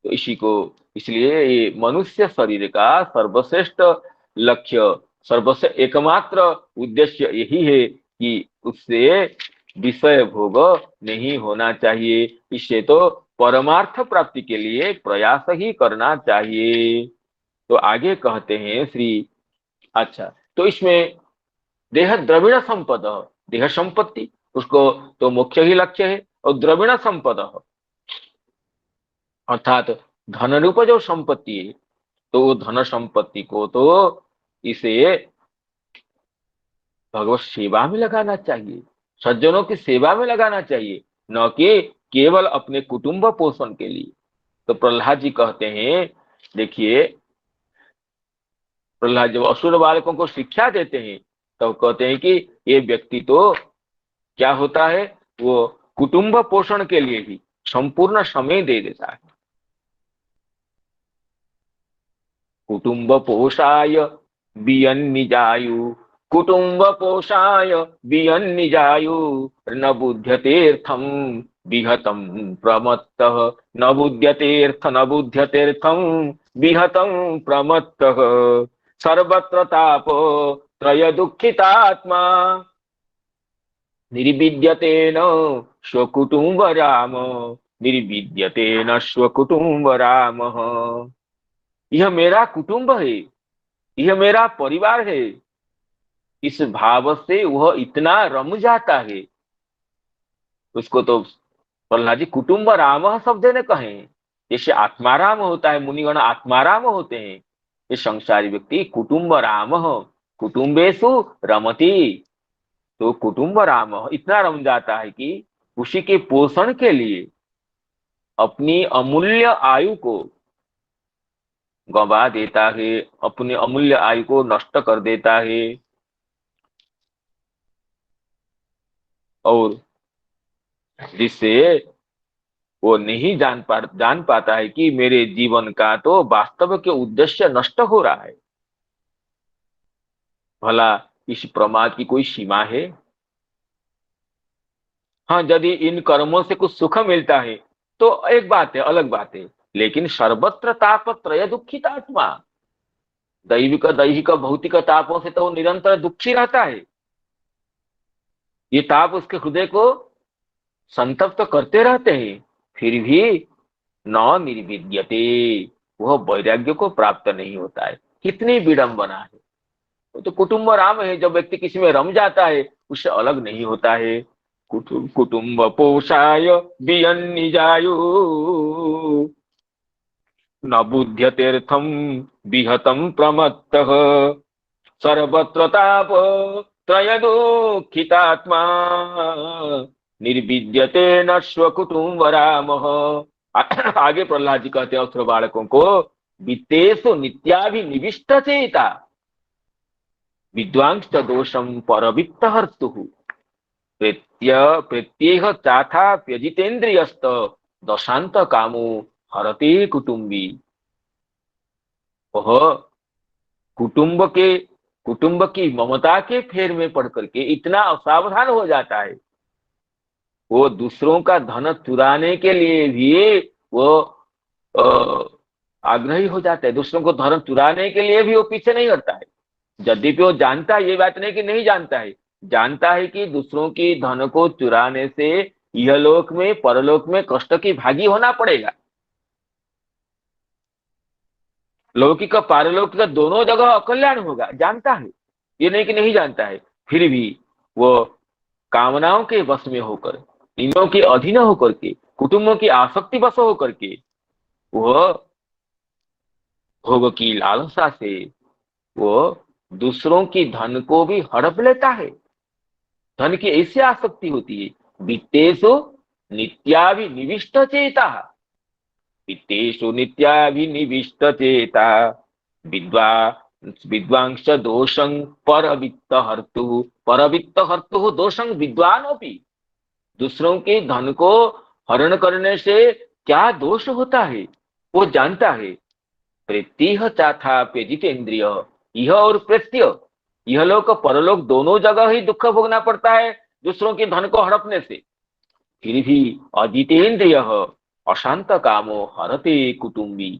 तो इसी को, इसलिए ये मनुष्य शरीर का सर्वश्रेष्ठ लक्ष्य, सर्वश्रेष्ठ एकमात्र उद्देश्य यही है कि उससे विषय भोग नहीं होना चाहिए। इससे तो परमार्थ प्राप्ति के लिए प्रयास ही करना चाहिए। तो आगे कहते हैं श्री, अच्छा तो इसमें देह द्रविण संपद, देह संपत्ति उसको तो मुख्य ही लक्ष्य है, और द्रविण संपद अर्थात धन रूप जो संपत्ति है, तो धन संपत्ति को तो इसे भगवत सेवा में लगाना चाहिए, सज्जनों की सेवा में लगाना चाहिए, न कि केवल अपने कुटुंब पोषण के लिए। तो प्रहलाद जी कहते हैं, देखिए प्रहलाद जब असुर बालकों को शिक्षा देते हैं तो कहते हैं कि ये व्यक्ति तो क्या होता है, वो कुटुंब पोषण के लिए ही संपूर्ण समय दे देता है। कुटुंब पोषाय वियन्निजायु, कुटुंब पोषाय वियन्निजायु, न बुध्यतेर्थम विहतम प्रमत्तः, न बुध्यतेर्थ न बुध्यतेर्थम विहतम प्रमत्तः, सर्वत्र तापो त्रय दुःखितात्मा, निर्विद्यते न स्वकुटुंब राम, निर्विद्यते न स्वकुटुंब राम। यह मेरा कुटुंब है, यह मेरा परिवार है, इस भाव से वह इतना रम जाता है। उसको तो प्रहलाद जी कुटुंब राम शब्द ने कहे, जैसे आत्माराम होता है, मुनिगण आत्माराम होते हैं, ये संसारी व्यक्ति कुटुंब राम, कुटुंबेशु रमति। तो कुटुंब राम इतना रम जाता है कि उसी के पोषण के लिए अपनी अमूल्य आयु को गंवा देता है, अपने अमूल्य आयु को नष्ट कर देता है। और जिससे वो नहीं जान पाता है कि मेरे जीवन का तो वास्तव के उद्देश्य नष्ट हो रहा है। भला इस प्रमाद की कोई सीमा है? हाँ, यदि इन कर्मों से कुछ सुख मिलता है तो एक बात है, अलग बात है। लेकिन सर्वत्र तापत्रय दुखित आत्मा, दैहिक भौतिक तापों से तो वो निरंतर दुखी रहता है। ये ताप उसके हृदय को संतप्त तो करते रहते हैं, फिर भी न निर्विद्यते, वह वैराग्य को प्राप्त नहीं होता है। कितनी विडंबना है। वो तो कुटुंब राम है, जब व्यक्ति किसी में रम जाता है उससे अलग नहीं होता है। कुटुंब पोषाय वियन्निजायु न बुध्यतेर्थम विहतम प्रमत्तः सर्वत्र ताप त्रय दुःखितात्मा निर्विद्यते न स्वकुटुम्ब रामः। आगे प्रहलाद जी कहते हैं असुर बालकों को, वित्तेषु नित्याभिनिविष्ट चेता विद्वांश्च दोषम परवित्त हर्तुः प्रत्येह चाथा व्यजितेन्द्रियस्त दशांत कामो हरते कुटुंबी। वह कुटुंब के कुटुंब की ममता के फेर में पड़ करके इतना असावधान हो जाता है, वो दूसरों का धन चुराने के लिए भी वो अ, आग्रही हो जाता है। दूसरों को धन चुराने के लिए भी वो पीछे नहीं हटता है। यद्यपि वो जानता है, ये बात नहीं कि नहीं जानता है, जानता है कि दूसरों की धन को चुराने से इहलोक में परलोक में कष्ट की भागी होना पड़ेगा। लौकिक पारलौकिक दोनों जगह अकल्याण होगा, जानता है, ये नहीं कि नहीं जानता है। फिर भी वो कामनाओं के वश में होकर, इंद्रियों के अधीन होकर के, कुटुंबों की आसक्ति वश होकर के वह भोग की लालसा से वो दूसरों की धन को भी हड़प लेता है। धन की ऐसी आसक्ति होती है। वित्तेषु नित्याभिनिविष्ट चेता, वित्तेषु नित्याभिनिविष्ट चेता विद्वा विद्वांश्च दोषं परवित्त हर्तु दोषं विद्वान अपि। दूसरों के धन को हरण करने से क्या दोष होता है वो जानता है। प्रत्येह चाथा व्यजितेन्द्रिय, यह और प्रत्यय, यह लोक परलोक दोनों जगह ही दुख भोगना पड़ता है दूसरों के धन को हड़पने से। फिर भी अजितेन्द्रिय अशांत कामो हरते कुटुंबी,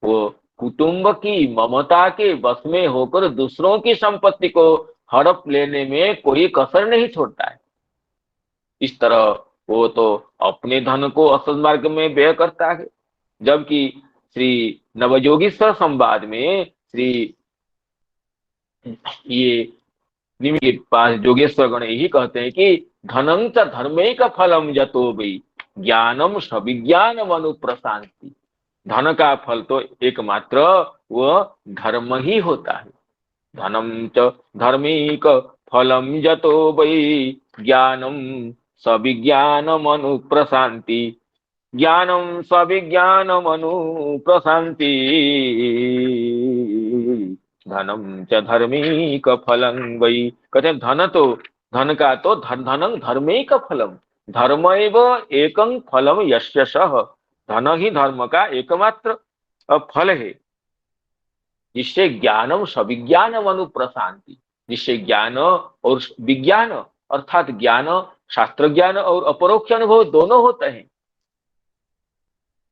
वो कुटुंब की ममता के वश में होकर दूसरों की संपत्ति को हड़प लेने में कोई कसर नहीं छोड़ता है। इस तरह वो तो अपने धन को असद मार्ग में व्यय करता है, जबकि श्री नवयोगीश्वर संवाद में श्री ये निम्न के पास जोगेश्वर गण यही कहते हैं कि धनं च धर्मैक फलम यतो वै ज्ञानम सविज्ञानम अनुप्रशांति। धन का फल तो एकमात्र वह धर्म ही होता है। धनम च धर्मैक फलम यतो वै ज्ञानम सविज्ञानम अनुप्रशांति, ज्ञानम सविज्ञानम अनुप्रशांति धनम च धर्मिक फलं वै। कहते हैं धन तो, धन का तो धनं धर्मिक फलम, धर्म एव एकं फलम यस्य सः, धन ही धर्म का एकमात्र फल है, जिससे ज्ञानम सविज्ञानम अनुप्रशांति, जिससे ज्ञान और विज्ञान अर्थात ज्ञान शास्त्र ज्ञान और अपरोक्ष अनुभव दोनों होते हैं।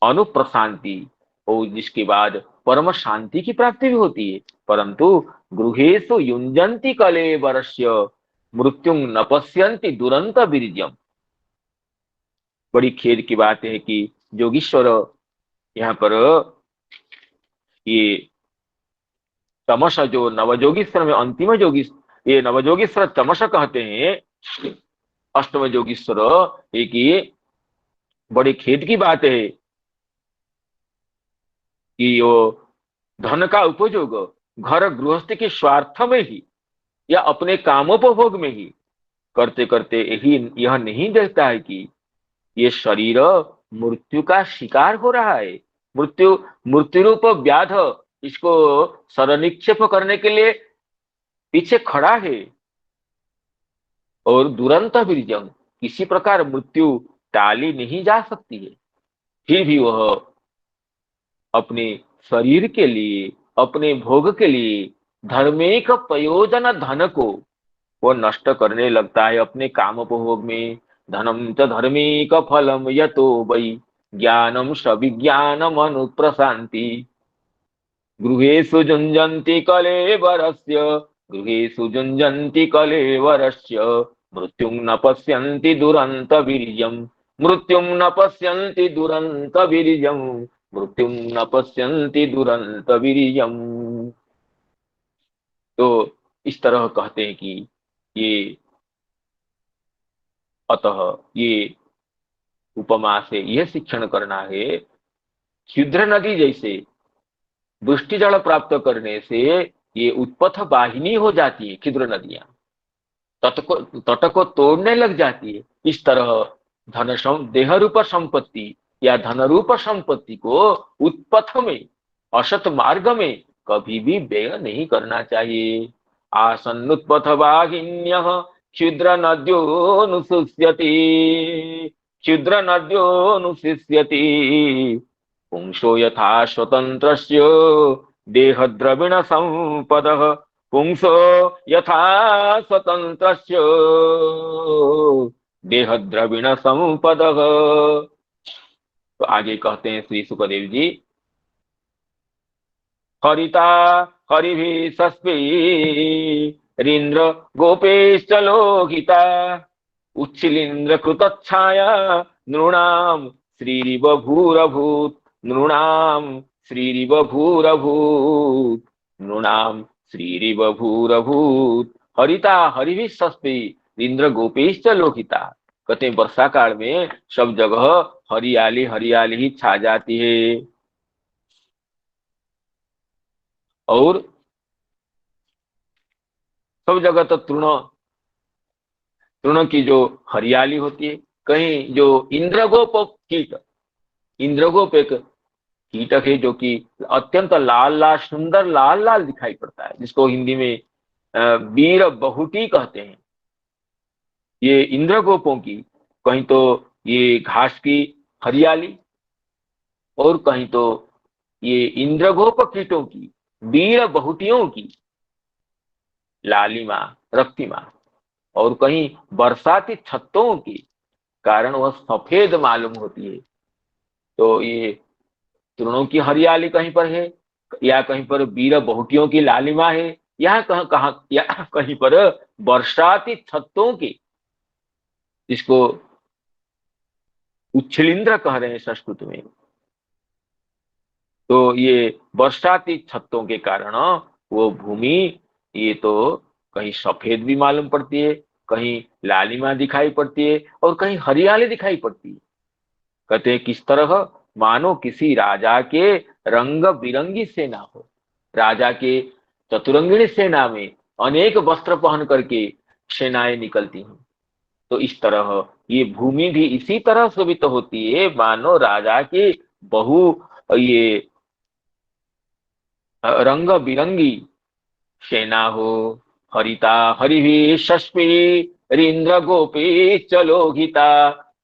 अनुप्रशांति, और जिसके बाद परम शांति की प्राप्ति भी होती है। परंतु गृहेषु युञ्जन्ति कलेवरस्य मृत्युं न पश्यन्ति दुरंत वीर्यम। बड़ी खेद की बात है कि योगीश्वर यहाँ पर ये तमस, जो नवयोगीश्वर में अंतिम योगी, ये नवयोगीश्वर तमस कहते हैं, अष्टम योगीश्वर, एक ये बड़ी खेद की बात है कि वो धन का उपयोग घर गृहस्थी के स्वार्थ में ही या अपने कामोपभोग में ही करते करते यही यह नहीं देखता है कि ये शरीर मृत्यु का शिकार हो रहा है। मृत्यु रूप व्याध इसको सरनिक्षेप करने के लिए पीछे खड़ा है। और दुरंत वीर्यं, किसी प्रकार मृत्यु टाली नहीं जा सकती है, फिर भी वह अपने शरीर के लिए, अपने भोग के लिए धर्मिक प्रयोजन धन को वो नष्ट करने लगता है अपने कामोपभोग में। धनम च धर्मिक फलम यतो वै ज्ञानम स विज्ञानम अनुप्रशांति गृहेषु जुञ्जन्ति कलेवरस्य गृहेषु जुञ्जन्ति कलेवरस्य मृत्युं न पश्यन्ति दुरन्तवीर्यम् मृत्युं न पश्यन्ति दुरन्तवीर्यम् मृत्युं न पश्यन्ति दुरन्तवीर्यम्। तो इस तरह कहते हैं कि ये अतः ये उपमा से यह शिक्षण करना है, क्षुद्र नदी जैसे वृष्टि जल प्राप्त करने से ये उत्पथ वाहिनी हो जाती है, क्षुद्र नदियां तट को तोड़ने लग जाती है। इस तरह देह रूप संपत्ति या धन रूप संपत्ति को उत्पथ में, असत मार्ग में कभी भी व्यय नहीं करना चाहिए। आसन्नुत्पथ वाहिन्यः क्षुद्र नद्योऽनुसृष्यति क्षुद्र नद्योऽनुसृष्यति पुंसो यथा स्वतन्त्रस्य देहद्रविण संपदः पुंसो यथा स्वतन्त्रस्य देहद्रविण संपदः। तो आगे कहते हैं श्री सुखदेव जी, हरिता हरिभिः सस्पैरिन्द्र गोपेश्च लोहिता उच्छिलिन्द्र कृतच्छाया नृणां श्रीरिव भूरभूत नृणां श्रीरिव भूरभूत नृणां श्रीरिव भूरभूत। हरिता हरिभिः सस्पैरिन्द्र गोपेश्च लोहिता। कहते हैं वर्षा काल में सब जगह हरियाली हरियाली ही छा जाती है और सब जगह तो तृण की जो हरियाली होती है। कहीं जो इंद्रगोप कीट, इंद्रगोप एक कीटक है जो कि अत्यंत लाल लाल सुंदर लाल लाल दिखाई पड़ता है, जिसको हिंदी में वीर बहुटी कहते हैं। ये इंद्रगोपों की कहीं तो ये घास की हरियाली और कहीं तो ये इंद्रगोप कीटों की, वीर बहुटियों की लालिमा रक्तिमा, और कहीं बरसाती छत्तों के कारण वह सफेद मालूम होती है। तो ये तृणों की हरियाली कहीं पर है, या कहीं पर वीर बहुटियों की लालिमा है, या कहीं पर बरसाती छत्तों की, जिसको उच्छलिंद्र कह रहे हैं संस्कृत में। तो ये बरसाती छत्तों के कारण वो भूमि ये तो कहीं सफेद भी मालूम पड़ती है, कहीं लालिमा दिखाई पड़ती है और कहीं हरियाली दिखाई पड़ती है। कहते हैं किस तरह मानो किसी राजा के रंग बिरंगी सेना हो। राजा के चतुरंगिणी सेना में अनेक वस्त्र पहन करके सेनाएं निकलती हैं। तो इस तरह ये भूमि भी इसी तरह शोभित होती है मानो राजा के बहु ये रंग बिरंगी सेना हो। हरिता हरिभिः सस्पैरिन्द्र गोपेश्च लोहिता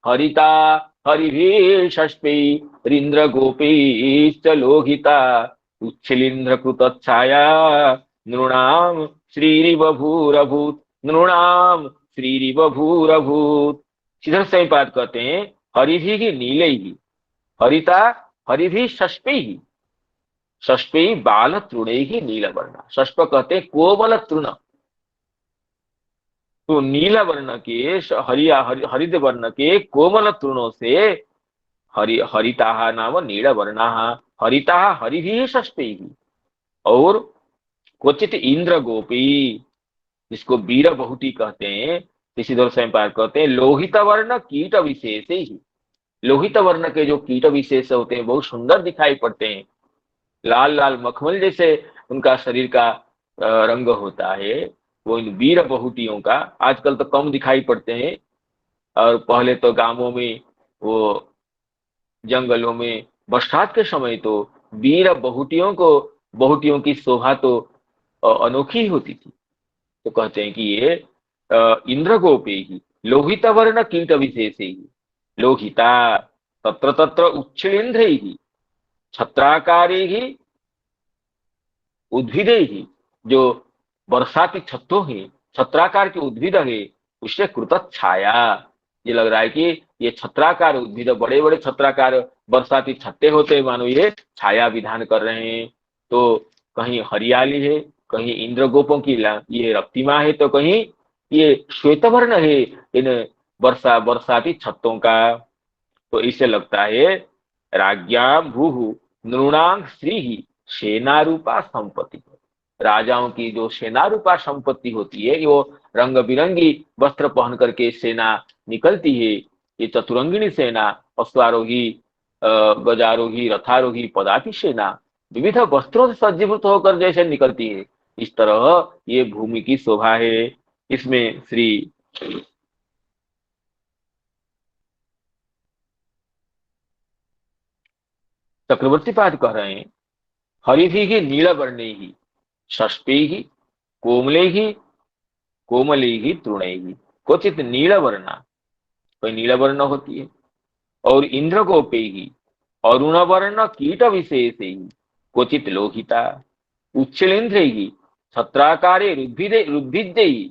हरिता हरिभिः सस्पैरिन्द्र गोपेश्च लोहिता उच्छलिन्द्र कृतच्छाया नृणां श्रीरिव भूरभूत नृणां श्रीरिव भूरभूत। सीधर से बात कहते हैं हरिभिः नीलैः हरिता हरिभिः सस्पैः षष्पी बाल तृणे ही नील वर्ण। षष्प कहते कोमल तृण। तो नील वर्ण के हरिद वर्ण के कोमल तृणों से हरिता नाम नील वर्णा हरिता हरिभिः षष्पैः। और क्वचित इंद्र गोपी, जिसको वीर बहुटी कहते हैं, ऋषिधर स्वयं कहते हैं लोहित वर्ण कीट विशेष ही। लोहित वर्ण के जो कीट विशेष होते हैं बहुत सुंदर दिखाई पड़ते हैं, लाल लाल मखमल जैसे उनका शरीर का रंग होता है। वो इन वीर बहुटियों का आजकल तो कम दिखाई पड़ते हैं, और पहले तो गांवों में वो जंगलों में बरसात के समय तो वीर बहुटियों की शोभा तो अनोखी होती थी। तो कहते हैं कि ये इंद्रगोपी ही लोहित वर्ण कीट विशेषे लोहिता तत्र तत्र उच्छृंद्रैः छत्राकारैः उद्भिद ही, जो बरसाती छत्तों है, छत्राकार के उद्भिद है, उससे कृत छाया। ये लग रहा है कि ये छत्राकार उद्भिद, बड़े बड़े छत्राकार बरसाती छत्ते होते हैं, मानो ये छाया विधान कर रहे हैं। तो कहीं हरियाली है, कहीं इंद्रगोपों की ये रक्तिमा है, तो कहीं ये श्वेतवर्ण है इन बरसाती छत्तों का। तो इससे लगता है राज्ञा भू नृणांग श्री ही सेना रूपा संपत्ति। राजाओं की जो सेना रूपा संपत्ति होती है, वो रंग बिरंगी वस्त्र पहन करके सेना निकलती है। ये चतुरंगिणी सेना, अश्वारोही, गजारोही, रथारोही, पदाति सेना विविध वस्त्रों से सज्जीभूत होकर जैसे निकलती है, इस तरह ये भूमि की शोभा है। इसमें श्री चक्रवर्ती पाद कह रहे हैं, हरिभिः नीलवर्णैः षष्ठैः कोमलैः कोमलैः तृणैः क्वचित नीलवर्णा, कोई नीलवर्ण होती है, और इंद्रगोपैः अरुणवर्ण कीट विशेषैः क्वचित लोहिता उच्छलिंद्रैः छत्राकारे रुद्भिदैः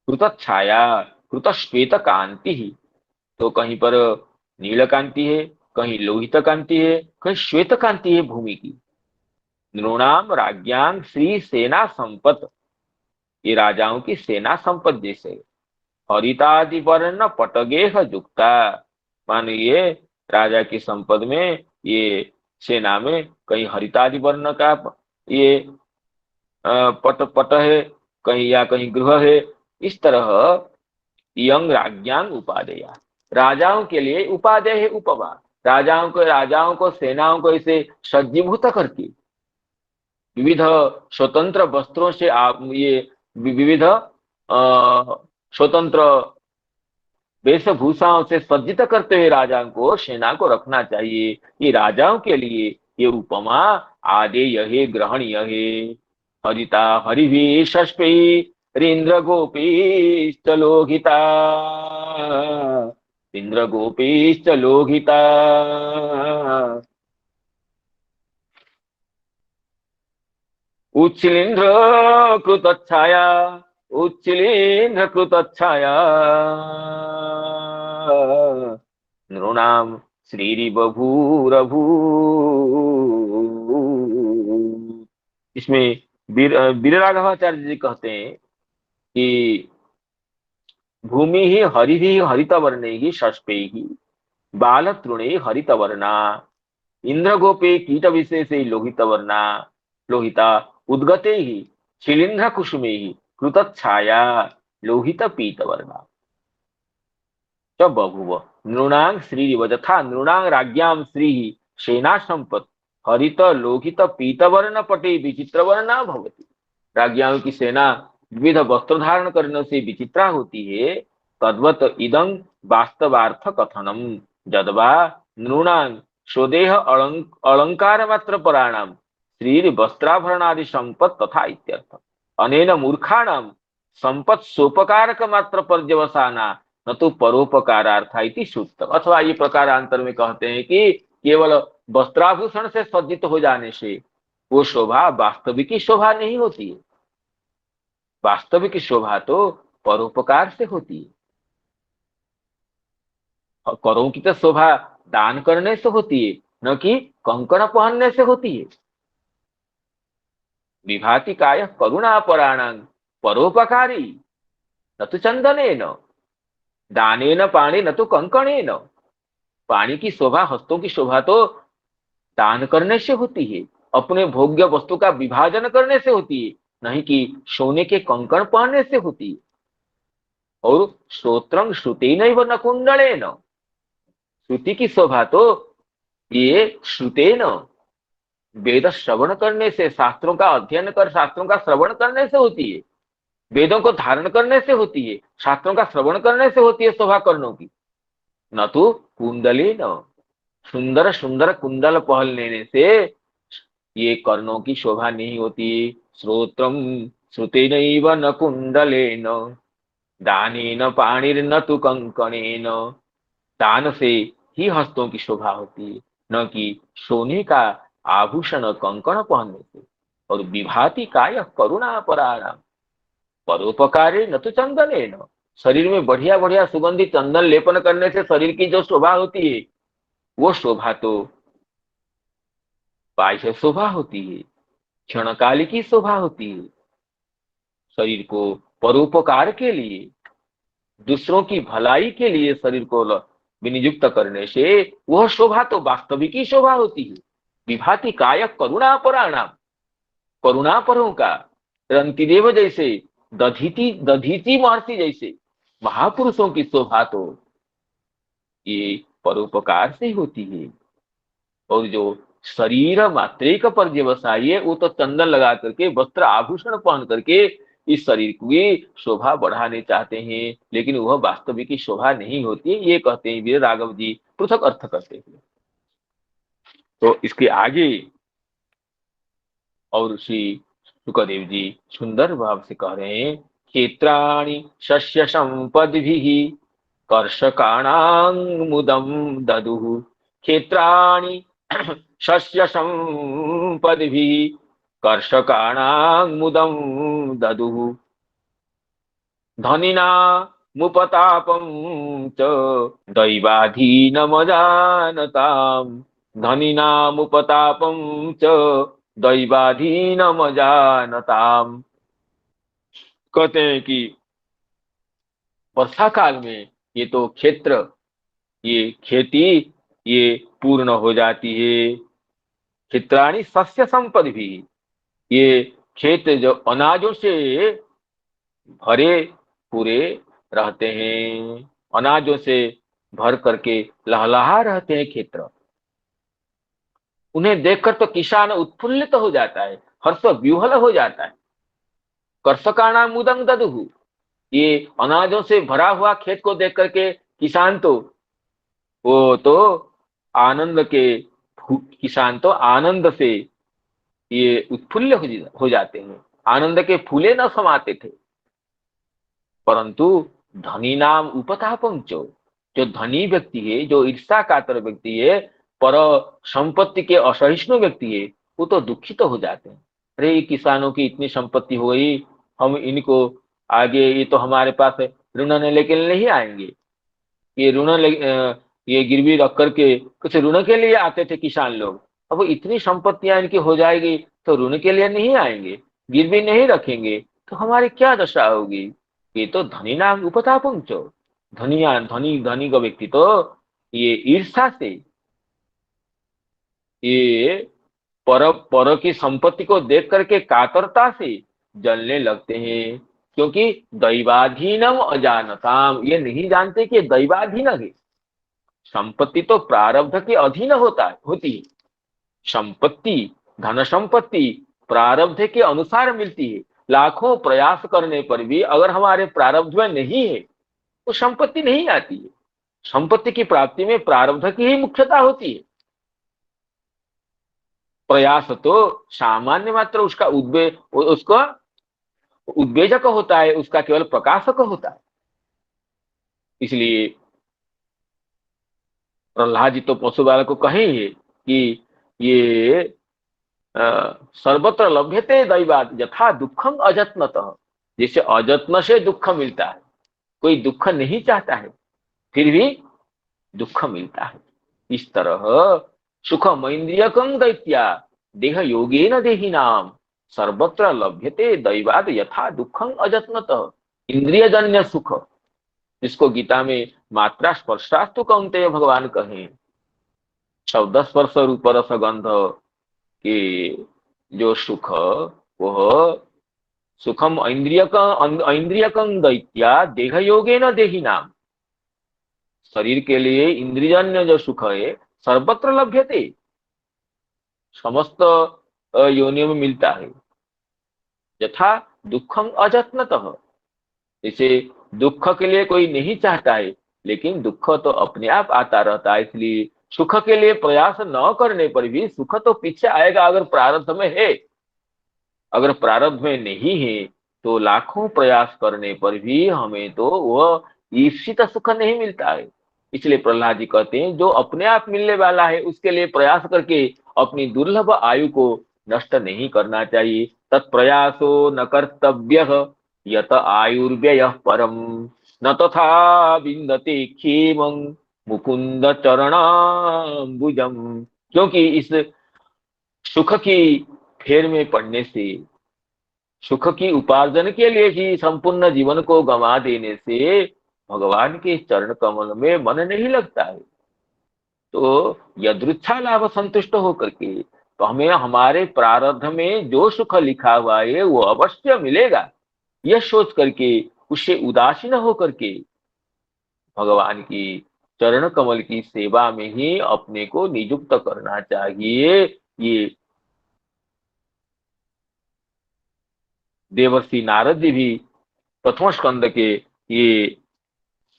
कृत छाया कृत श्वेत कांति। तो कहीं पर नील कांति है, कहीं लोहित कांति है, कहीं श्वेत कांति है भूमि की। नृणाम राज्ञां श्री सेना संपत, ये राजाओं की सेना संपत जैसे। हरितादि वर्ण पटगेह जुक्ता, मानिए राजा की संपद में ये सेना में कहीं हरितादि वर्ण का ये पट पट है, कहीं या कहीं गृह है। इस तरह यंग राज्ञांग उपादेया, राजाओं के लिए उपादेय है उपमा। राजाओं को सेनाओं को इसे सज्जीभूत करके विविध स्वतंत्र वस्त्रों से आप ये विविध स्वतंत्र वेशभूषाओं से सज्जित करते हुए राजा को, सेना को रखना चाहिए। ये राजाओं के लिए ये उपमा आदेय है, ग्रहणीय है। हरिता हरिभि षष्पै इंद्र गोपीश्च लोहिता, इंद्र गोपीश्च लोहिता उच्छिलिंद्र कृतच्छाया उच्छिलिंद्र कृतच्छाया नृणाम श्रीरिबभूरभू। इसमें वीर राघवाचार्य जी कहते हैं कि भूमि ही हरि ही हरित वर्णे ही षष्पे ही बाल तृणे हरित वर्णा इंद्रगोपे कीट विशेष लोहित वर्णा लोहिता उद्गते ही शिलींद्र कुसुमे ही कृत छाया लोहित पीत वर्णा च बभुव नृणांग श्री यथा नृणांग राज्ञाम श्री सेना संपत हरित लोहित पीतवर्ण पटे विचित्र वर्णा भवति। राज्ञाओं की सेना विविध वस्त्र धारण करने से विचित्रा होती है। तद्वत इदं वास्तवार्थ कथनम जदवा नृणांग स्वदेह अलंकार मात्र पराणाम श्री वस्त्राभरणादि संपत् तथा इत्यर्थ। अनेन मूर्खाणाम संपत् सोपकारक मात्र पर्यवसाना न तो परोपकारार्था इति सूक्तम। अथवा ये प्रकारांतर में कहते हैं कि केवल वस्त्राभूषण से सज्जित हो जाने से वो शोभा वास्तविक शोभा नहीं होती है। वास्तविक शोभा तो परोपकार से होती है। करों की तो शोभा दान करने से होती है, न कि कंकण पहनने से होती है। विभाति काय करुणा पराणांग परोपकारी न तो चंदने न दाने न पाणी न तो कंकणे न। पानी की शोभा, हस्तों की शोभा तो दान करने से होती है, अपने भोग्य वस्तु का विभाजन करने से होती है, नहीं कि सोने के कंकण पहनने से होती है। और श्रोत्रं श्रुतेन न कुंडलेन, श्रुति की शोभा तो ये श्रुतेन वेद श्रवण करने से, शास्त्रों का अध्ययन कर शास्त्रों का श्रवण करने से होती है। वेदों को धारण करने से होती है, शास्त्रों का श्रवण करने से होती है शोभा कर्णों की। न तो कुंडली न सुंदर सुंदर कुंडल पहन लेने से ये कर्णों की शोभा नहीं होती। श्रोत्रम श्रुतेनैव न कुंडलेन। दानेन पाणिर्न तु कंकणेन, दान से ही हस्तों की शोभा होती है, न कि सोने का आभूषण कंकण पहनने से। और विभाति काय करुणा पराणाम, परोपकारे न तो चंदने न, शरीर में बढ़िया बढ़िया सुगंधित चंदन लेपन करने से शरीर की जो शोभा होती है, वो शोभा तो बाह्य शोभा होती है, क्षणकाल की शोभा होती है। शरीर को परोपकार के लिए, दूसरों की भलाई के लिए शरीर को विनियुक्त करने से वह शोभा तो वास्तविक ही शोभा होती है। विभाति काय करुणा पराणाम, करुणा परों का, रंतिदेव जैसे, दधीति दधीचि महर्षि जैसे महापुरुषों की शोभा तो ये परोपकार से होती है। और जो शरीर मात्रिक पर्यवसायी है, वो तो चंदन लगा करके, वस्त्र आभूषण पहन करके इस शरीर की शोभा बढ़ाने चाहते हैं, लेकिन वह वास्तविक की शोभा नहीं होती है, ये कहते हैं वीर राघव जी, पृथक अर्थ करते हैं। तो इसके आगे और श्री सुखदेव जी सुंदर भाव से कह रहे हैं, क्षेत्राणि शस्य संपद्भिः कर्षकाणामुदं ददुः, क्षेत्राणि शस्य संपद्भिः कर्षकाणामुदं ददुः, धनिना मुपतापं च दैवाधीनमजानताम्, धनिनामुपतापं च दैवाधीनमजानताम्। कहते हैं कि वर्षा काल में ये तो क्षेत्र, ये खेती ये पूर्ण हो जाती है। क्षेत्राणि शस्य संपद भी, ये खेत जो अनाजों से भरे पूरे रहते हैं, अनाजों से भर करके लहलहा रहते हैं क्षेत्र। उन्हें देखकर तो किसान उत्फुल्लित हो जाता है, हर्ष विह्वल हो जाता है। कर्षकाणाम मुदं ददुः, ये अनाजों से भरा हुआ खेत को देख करके किसान तो, वो तो आनंद के, किसान तो आनंद से ये उत्फुल्ल हो जाते हैं, आनंद के फूले न समाते थे। परंतु धनी नाम उपतापम चो, जो धनी व्यक्ति है, जो ईर्षा कातर व्यक्ति है, पर संपत्ति के असहिष्णु व्यक्ति है, वो तो दुखित हो जाते हैं। अरे किसानों की इतनी संपत्ति हो गई, हम इनको आगे, ये तो हमारे पास ऋण ने लेके नहीं आएंगे, ये ये गिरवी रख करके कुछ ऋण के लिए आते थे किसान लोग, अब इतनी संपत्तियां इनकी हो जाएगी तो ऋण के लिए नहीं आएंगे, गिरवी नहीं रखेंगे, तो हमारी क्या दशा होगी। ये तो धनी नाम उपतापम चो, धनिया धनी धनी का व्यक्ति तो ये ईर्षा से, ये पर की संपत्ति को देख करके कातरता से जलने लगते हैं, क्योंकि दैवाधीनम अजानताम, ये नहीं जानते कि दैवाधीन है। संपत्ति तो प्रारब्ध के अधीन होती है। संपत्ति, धन संपत्ति प्रारब्ध के अनुसार मिलती है। लाखों प्रयास करने पर भी अगर हमारे प्रारब्ध में नहीं है तो संपत्ति नहीं आती है। संपत्ति की प्राप्ति में प्रारब्ध की ही मुख्यता होती है। प्रयास तो सामान्य मात्र उसका उसका उद्वेजक होता है, उसका केवल प्रकाशक होता है। इसलिए प्रहलाद जी तो पशु बालक को कहेंगे कि ये सर्वत्र लभ्यते दैवात यथा दुखम अजत्नतः, जैसे अजत्न से दुख मिलता है, कोई दुख नहीं चाहता है फिर भी दुख मिलता है, इस तरह सुखम इंद्रियकं दैत्या देह योगेन देहिनाम सर्वत्र लभ्यते दैवात यथा दुखम अजत्नतः। इंद्रियजन्य सुख, जिसको गीता में मात्रा स्पर्शास्तु कौन्तेय भगवान कहे, शब्द स्पर्श रूप रस गंध के जो सुख, वह सुखम इंद्रियकं दैत्या देह योगेन देहिनाम, शरीर के लिए इंद्रियजन्य जो सुख है सर्वत्र लभ्यते, समस्त योनियों में मिलता है। यथा दुखम अजत्नतः, जैसे दुख के लिए कोई नहीं चाहता है, लेकिन दुख तो अपने आप आता रहता है। इसलिए सुख के लिए प्रयास न करने पर भी सुख तो पीछे आएगा, अगर प्रारब्ध में है। अगर प्रारब्ध में नहीं है तो लाखों प्रयास करने पर भी हमें तो वह ईप्सित सुख नहीं मिलता है। इसलिए प्रहलाद जी कहते हैं जो अपने आप मिलने वाला है उसके लिए प्रयास करके अपनी दुर्लभ आयु को नष्ट नहीं करना चाहिए। तत्प्रयासो न कर्तव्य यत आयुर्व्यय परम न तथा विन्दते क्षेमं मुकुंद चरणाम्बुजम। क्योंकि इस सुख की फेर में पड़ने से, सुख की उपार्जन के लिए ही संपूर्ण जीवन को गंवा देने से भगवान के चरण कमल में मन नहीं लगता है। तो यदृच्छा लाभ संतुष्ट होकर के तो हमें हमारे प्रारब्ध में जो सुख लिखा हुआ है वो अवश्य मिलेगा, यह सोच करके उससे उदासीन होकर के भगवान की चरण कमल की सेवा में ही अपने को नियुक्त करना चाहिए। ये देवर्षि नारद जी भी प्रथम स्कंद के ये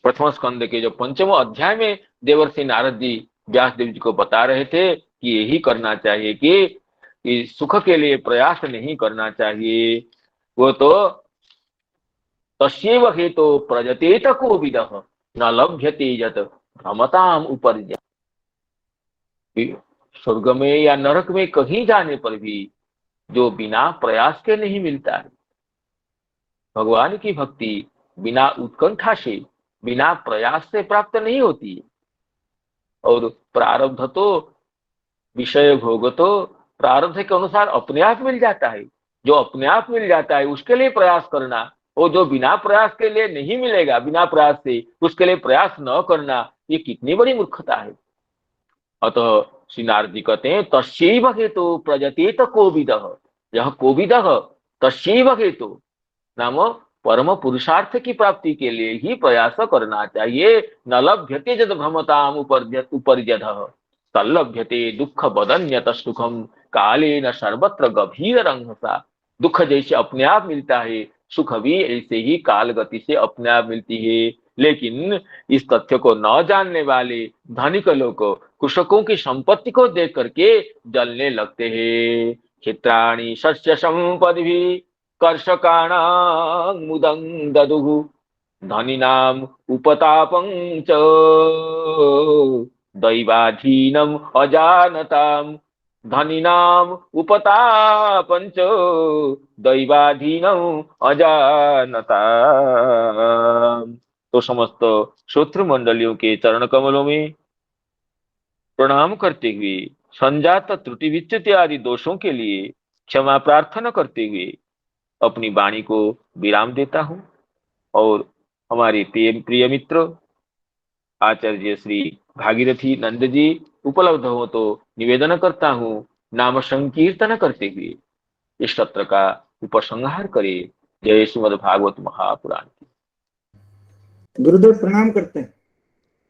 प्रथम स्कंद के जो पंचम अध्याय में देवर्षि नारद जी व्यास देव जी को बता रहे थे कि यही करना चाहिए कि सुख के लिए प्रयास नहीं करना चाहिए। वो तो तस्यैव हेतो प्रजतेत कोविदः न लभ्यते यत् भ्रमताम उपर्य। स्वर्ग में या नरक में कहीं जाने पर भी जो बिना प्रयास के नहीं मिलता है, भगवान की भक्ति बिना उत्कंठा से, बिना प्रयास से प्राप्त नहीं होती है। और प्रारब्ध तो, विषय भोग तो प्रारब्ध के अनुसार अपने आप मिल जाता है। जो अपने आप मिल जाता है उसके लिए प्रयास करना, और जो बिना प्रयास के लिए नहीं मिलेगा, बिना प्रयास से उसके लिए प्रयास न करना, ये कितनी बड़ी मूर्खता है। अतः श्री नारद जी कहते हैं तस्यैव हेतु प्रजतेत कोविदः, यह कोविदः तस्यैव हेतु नाम परम पुरुषार्थ की प्राप्ति के लिए ही प्रयास करना चाहिए। न लभ्यते जद भ्रमताम उपर्यधः तल्लभ्यते दुख बदन्यत सुखम काले न सर्वत्र गभीर रंगसा। दुख जैसे अपने आप मिलता है, सुख भी ऐसे ही काल गति से अपने आप मिलती है। लेकिन इस तथ्य को न जानने वाले धनिक लोग कृषकों की संपत्ति को देख करके जलने लगते हैं। क्षेत्राणि शस्य संपद भी कर्षकाणां मुदं ददुः धनिनाम उपतापं च दैवाधीनम अजानताम। धनिनाम उपतापं च दैवाधीनम अजानताम। तो समस्त श्रोतृ मंडलियों के चरण कमलों में प्रणाम करते हुए, संजात त्रुटि विच्युति आदि दोषों के लिए क्षमा प्रार्थना करते हुए अपनी वाणी को विराम देता हूँ। और हमारे प्रिय मित्र आचार्य श्री भागीरथी नंद जी उपलब्ध हो तो निवेदन करता हूँ नाम संकीर्तन करते हुए इस सत्र का उपसंहार करे। जय श्रीमद् भागवत महापुराण की। गुरुदेव प्रणाम करते हैं।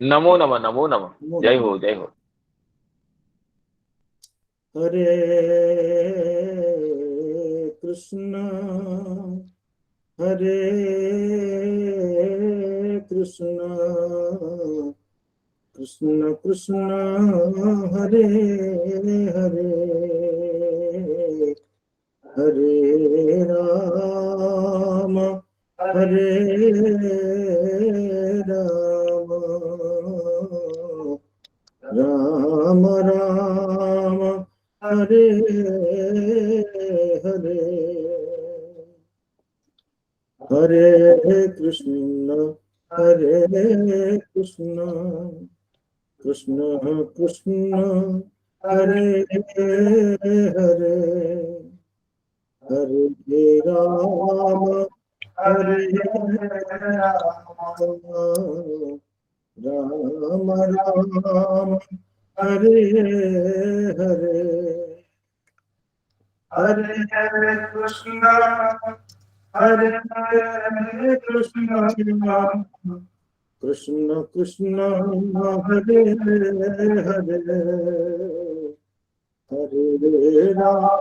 नमो नमः, नमो नमः। जय हो, जय हो। हरे कृष्ण हरे कृष्ण कृष्ण कृष्ण हरे हरे हरे राम हरे राम राम राम हरे हरे हरे कृष्ण कृष्ण कृष्ण हरे हरे हरे राम राम राम हरे हरे हरे कृष्ण कृष्ण कृष्ण हरे हरे हरे राम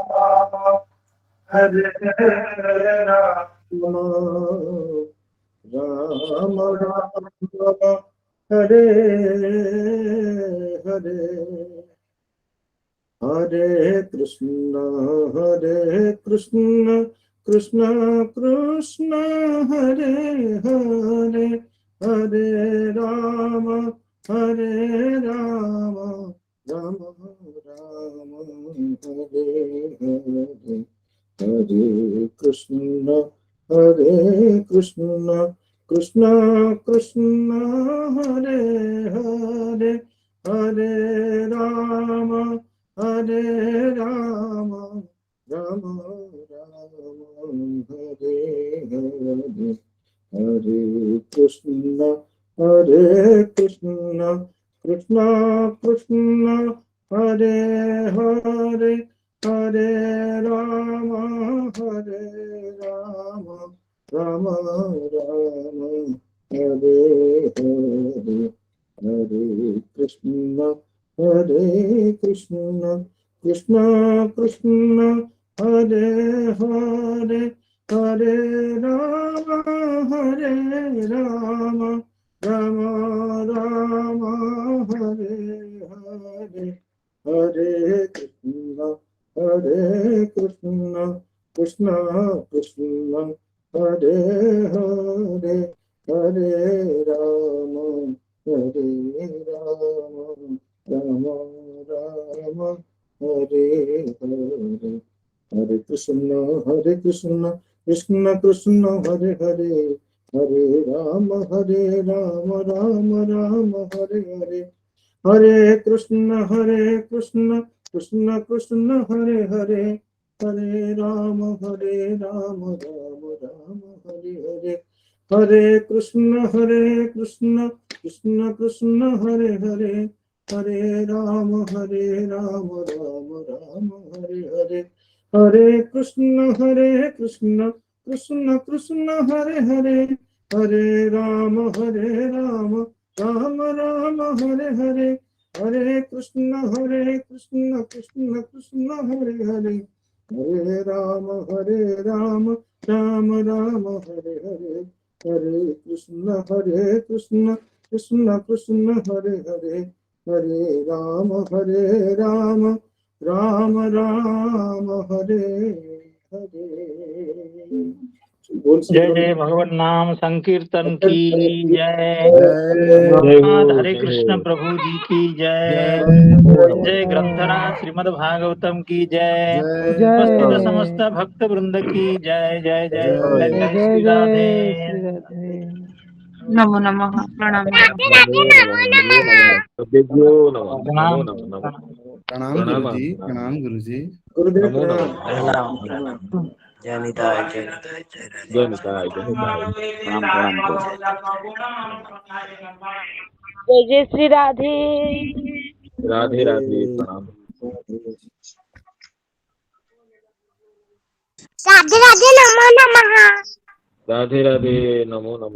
राम राम हरे हरे हरे कृष्ण कृष्ण कृष्ण हरे हरे हरे राम राम राम हरे हरे हरे कृष्ण कृष्ण कृष्ण हरे हरे हरे राम राम राम हरे हरे हरे कृष्ण कृष्ण कृष्ण हरे हरे हरे राम राम राम हरे हरे हरे कृष्ण कृष्ण कृष्ण हरे हरे हरे राम राम राम हरे हरे हरे कृष्ण कृष्ण कृष्ण हरे हरे हरे राम राम राम हरे हरे हरे कृष्ण कृष्ण कृष्ण हरे हरे हरे राम राम राम हरे हरे हरे कृष्ण कृष्ण कृष्ण हरे हरे हरे राम राम राम हरे हरे हरे कृष्ण कृष्ण कृष्ण हरे हरे हरे राम राम राम हरे हरे हरे कृष्ण कृष्ण कृष्ण हरे हरे हरे राम राम राम हरे हरे हरे कृष्ण कृष्ण कृष्ण हरे हरे हरे राम राम राम हरे हरे हरे कृष्ण कृष्ण कृष्ण हरे हरे हरे राम राम राम हरे हरे बोल श्री जय जय भगवान नाम संकीर्तन की जय। जय नाथ हो हरे जय कृष्ण हो प्रभु जी की जय। नमो नमो जय ग्रंथराज श्रीमद् भागवतम की जय। जय उपस्थित समस्त भक्त वृंद की जय जय जय जय जय जय जय श्री राधे। जय श्री राधे। नमो नमः प्रणाम। नमो नमः नमो नमः सद्गुरो नमः नमो प्रणाम नमः नमः प्रणाम प्रणाम गुरुजी, प्रणाम प्रणाम गुरुजी। गुरुदेव नमो प्रणाम नमः नमो प्रणाम नमः प्रणाम जय निताय जय निताय जय राधे जय निताय जय निताय प्रणाम प्रणाम प्रभु। जय जय श्री राधे। राधे राधे प्रणाम राधे राधे नमो नमः। राधे राधे नमो नमः